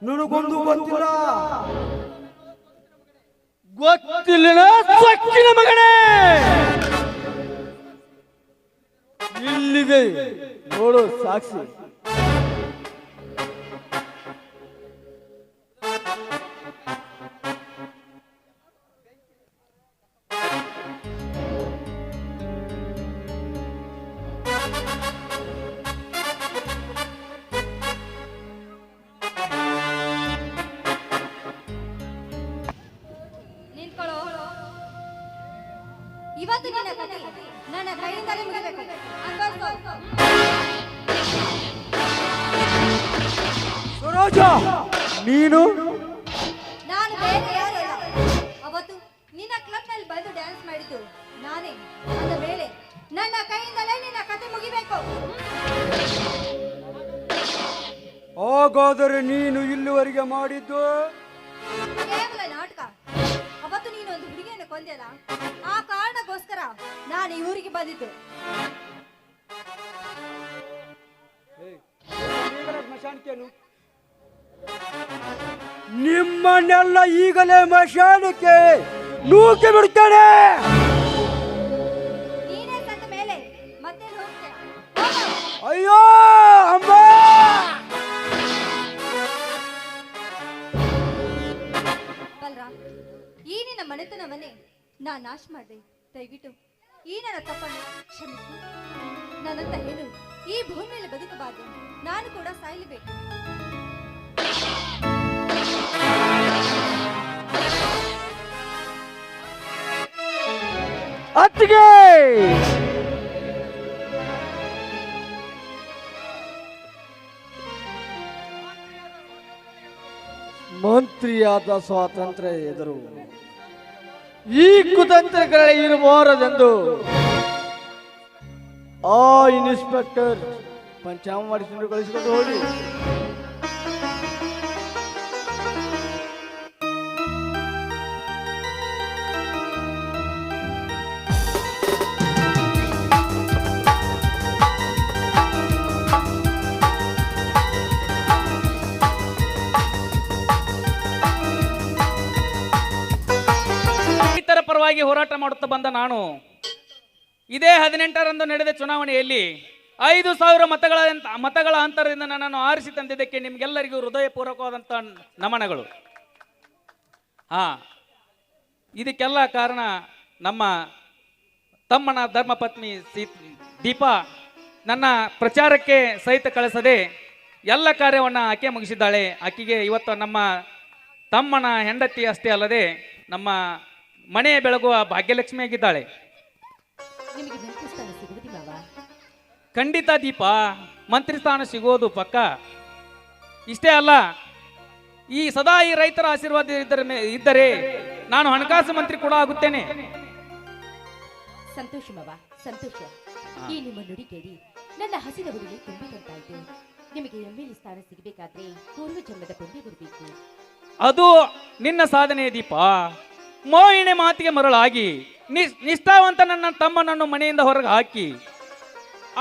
ನನಗೊಂದು ಗೊತ್ತಿಲ್ಲ. ಗೊತ್ತಿಲ್ಲ ಸೊಕ್ಕಿನ ಮಗನೇ. ಇಲ್ಲಿದೆ ನೋಡು ಸಾಕ್ಷಿ. ಇವತ್ತು ನಿನ್ನ ಕಥೆ ನನ್ನ ಕೈಯಿಂದಲೇ ಮುಗಿಬೇಕು. ಸರೋಜ, ನೀನು? ನಾನು ಬೇರೆ ಯಾರಲ್ಲ. ಅವತ್ತು ನಿನ್ನ ಕ್ಲಬ್ ನಲ್ಲಿ ಬಂದು ಡ್ಯಾನ್ಸ್ ಮಾಡಿದ್ದು ನಾನೇ. ಅಂದ ಮೇಲೆ ನನ್ನ ಕೈಯಿಂದಲೇ ನಿನ್ನ ಕಥೆ ಮುಗಿಬೇಕು. ಹಾಗಾದರೆ ನೀನು ಇಲ್ಲಿವರೆಗೆ ಮಾಡಿದ್ದು ಕೇವಲ ನಾಟಕ. ಅವತ್ತು ನೀನು ಒಂದು ಹುಡುಗಿಯನ್ನು ಕೊಂದೆಯಲ್ಲ, ಆ ಕಾರಣಕ್ಕೋಸ್ಕರ ನಾನು ಈ ಊರಿಗೆ ಬಂದಿದ್ದು. ನಿಮ್ಮನ್ನೆಲ್ಲ ಈಗಲೇ ಮಶಾನಕ್ಕೆ ನೂಕಿ ಬಿಡ್ತೇನೆ. ನೀನೇ ಸತ್ತ ಮೇಲೆ ಮತ್ತೆ ಹೋಗ್ತೇನೆ. ಅಯ್ಯೋ ಅಮ್ಮ, ಮನೆತನವನ್ನೇ ನಾ ನಾಶ ಮಾಡಿದೆ. ದಯವಿಟ್ಟು ಈ ನನ್ನ ತಪ್ಪನ್ನು ಕ್ಷಮಿಸಿ. ನನ್ನಂತ ಹೇಳು ಈ ಭೂಮಿ ಮೇಲೆ ಬದುಕಬಾರದು. ನಾನು ಕೂಡ ಸಾಯಲೇಬೇಕು. ಅತ್ತಿಗೆ ಮಂತ್ರಿಯಾದ ಸ್ವಾತಂತ್ರ್ಯ ಎದುರು ಈ ಕುತಂತ್ರಗಳ ಇರಬಾರದೆಂದು ಆ ಇನ್ಸ್ಪೆಕ್ಟರ್ ಪಂಚಾಂಗ ಮಾಡಿಸಿಕೊಂಡು ಕಳಿಸಿಕೊಂಡು ಹೋಗಿ. ರೈತರ ಪರವಾಗಿ ಹೋರಾಟ ಮಾಡುತ್ತಾ ಬಂದ ನಾನು ಇದೇ 18ರಂದು ನಡೆದ ಚುನಾವಣೆಯಲ್ಲಿ 5,000 ಮತಗಳ ಅಂತರದಿಂದ ನನ್ನನ್ನು ಆರಿಸಿ ತಂದಿದ್ದಕ್ಕೆ ನಿಮ್ಗೆಲ್ಲರಿಗೂ ಹೃದಯಪೂರ್ವಕವಾದಂಥ ನಮನಗಳು. ಇದಕ್ಕೆಲ್ಲ ಕಾರಣ ನಮ್ಮ ತಮ್ಮನ ಧರ್ಮಪತ್ನಿ ದೀಪಾ ನನ್ನ ಪ್ರಚಾರಕ್ಕೆ ಸಹಿತ ಕಳಿಸದೆ ಎಲ್ಲ ಕಾರ್ಯವನ್ನು ಆಕೆ ಮುಗಿಸಿದ್ದಾಳೆ. ಆಕೆಗೆ ಇವತ್ತು ನಮ್ಮ ತಮ್ಮನ ಹೆಂಡತಿ ಅಷ್ಟೇ ಅಲ್ಲದೆ ನಮ್ಮ ಮನೆ ಬೆಳಗುವ ಭಾಗ್ಯಲಕ್ಷ್ಮಿಯಾಗಿದ್ದಾಳೆ. ನಿಮಗೆ ಮಂತ್ರಿ ಸ್ಥಾನ ಸಿಗುವುದಿಲ್ಲವಾ? ಖಂಡಿತ ದೀಪ, ಮಂತ್ರಿ ಸ್ಥಾನ ಸಿಗೋದು ಪಕ್ಕ. ಇಷ್ಟೇ ಅಲ್ಲ, ಈ ಸದಾ ಈ ರೈತರ ಆಶೀರ್ವಾದ ಇದ್ದರೆ ನಾನು ಹಣಕಾಸು ಮಂತ್ರಿ ಕೂಡ ಆಗುತ್ತೇನೆ. ಸಂತೋಷ ಮಾವ, ಸಂತೋಷ. ಈ ನಿಮ್ಮ ನುಡಿ ಕೇಳಿ ನನ್ನ ಹಸಿದ ಹುಡುಗಿ ತುಂಬಿದಂತಾಯ್ತು. ನಿಮಗೆ ಎಮ್ಮೆಲಿ ಸ್ಥಾನ ಸಿಗಬೇಕಾದ್ರೆ ಪೂರ್ವ ಜನ್ಮದ ಪುಣ್ಯ ಬರಬೇಕು. ಅದು ನಿನ್ನ ಸಾಧನೆ ದೀಪ. ಮೋಹಿಣೆ ಮಾತಿಗೆ ಮರಳಾಗಿ ನಿಷ್ಠಾವಂತ ನನ್ನ ತಮ್ಮನನ್ನು ಮನೆಯಿಂದ ಹೊರಗೆ ಹಾಕಿ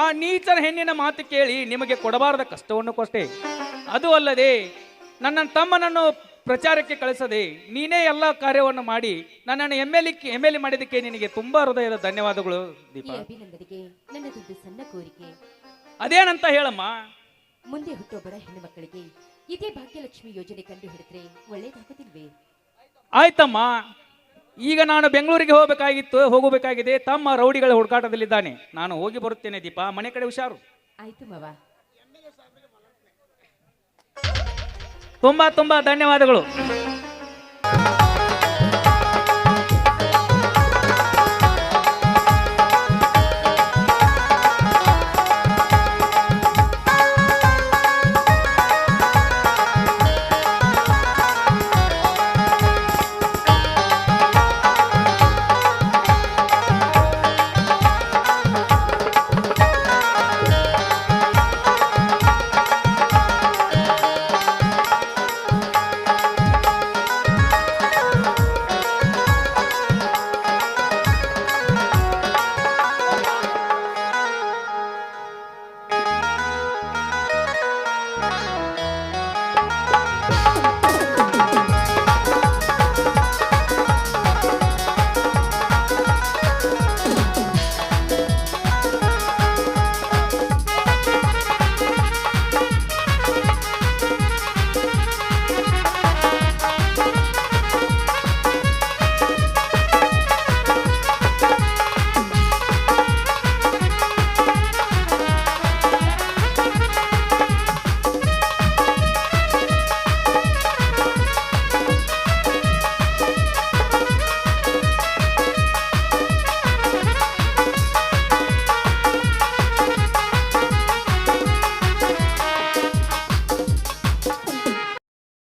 ಆ ನೀಚರ ಹೆಣ್ಣಿನ ಮಾತು ಕೇಳಿ ನಿಮಗೆ ಕೊಡಬಾರದ ಕಷ್ಟವನ್ನು ಕೊಟ್ಟೆ. ಅದು ಅಲ್ಲದೆ ನನ್ನ ತಮ್ಮನನ್ನು ಪ್ರಚಾರಕ್ಕೆ ಕಳಿಸದೆ ನೀನೇ ಎಲ್ಲ ಕಾರ್ಯವನ್ನು ಮಾಡಿ ನನ್ನನ್ನು ಎಮ್ಮೆಲಿ ಮಾಡಿದ್ದಕ್ಕೆ ನಿನಗೆ ತುಂಬಾ ಹೃದಯದ ಧನ್ಯವಾದಗಳು ದೀಪ. ಅಭಿನಂದನೆಗೆ ನನ್ನದೊಂದು ಸಣ್ಣ ಕೋರಿಕೆ. ಅದೇನಂತ ಹೇಳಮ್ಮ. ಮುಂದೆ ಹುಟ್ಟೊಬ್ಬರ ಹೆಣ್ಣು ಮಕ್ಕಳಿಗೆ ಇದೇ ಭಾಗ್ಯಲಕ್ಷ್ಮಿ ಯೋಜನೆ ಕಂಡು ಹಿಡಿದ್ರೆ ಒಳ್ಳೇದಾಗುತ್ತಿಲ್ವೇ? ಆಯ್ತಮ್ಮ, ಈಗ ನಾನು ಬೆಂಗಳೂರಿಗೆ ಹೋಗಬೇಕಾಗಿದೆ. ತಮ್ಮ ರೌಡಿಗಳ ಹುಡುಕಾಟದಲ್ಲಿದ್ದಾನೆ. ನಾನು ಹೋಗಿ ಬರುತ್ತೇನೆ ದೀಪ. ಮನೆ ಕಡೆ ಹುಷಾರು. ಆಯ್ತು ಮಾವ. ತುಂಬಾ ಧನ್ಯವಾದಗಳು.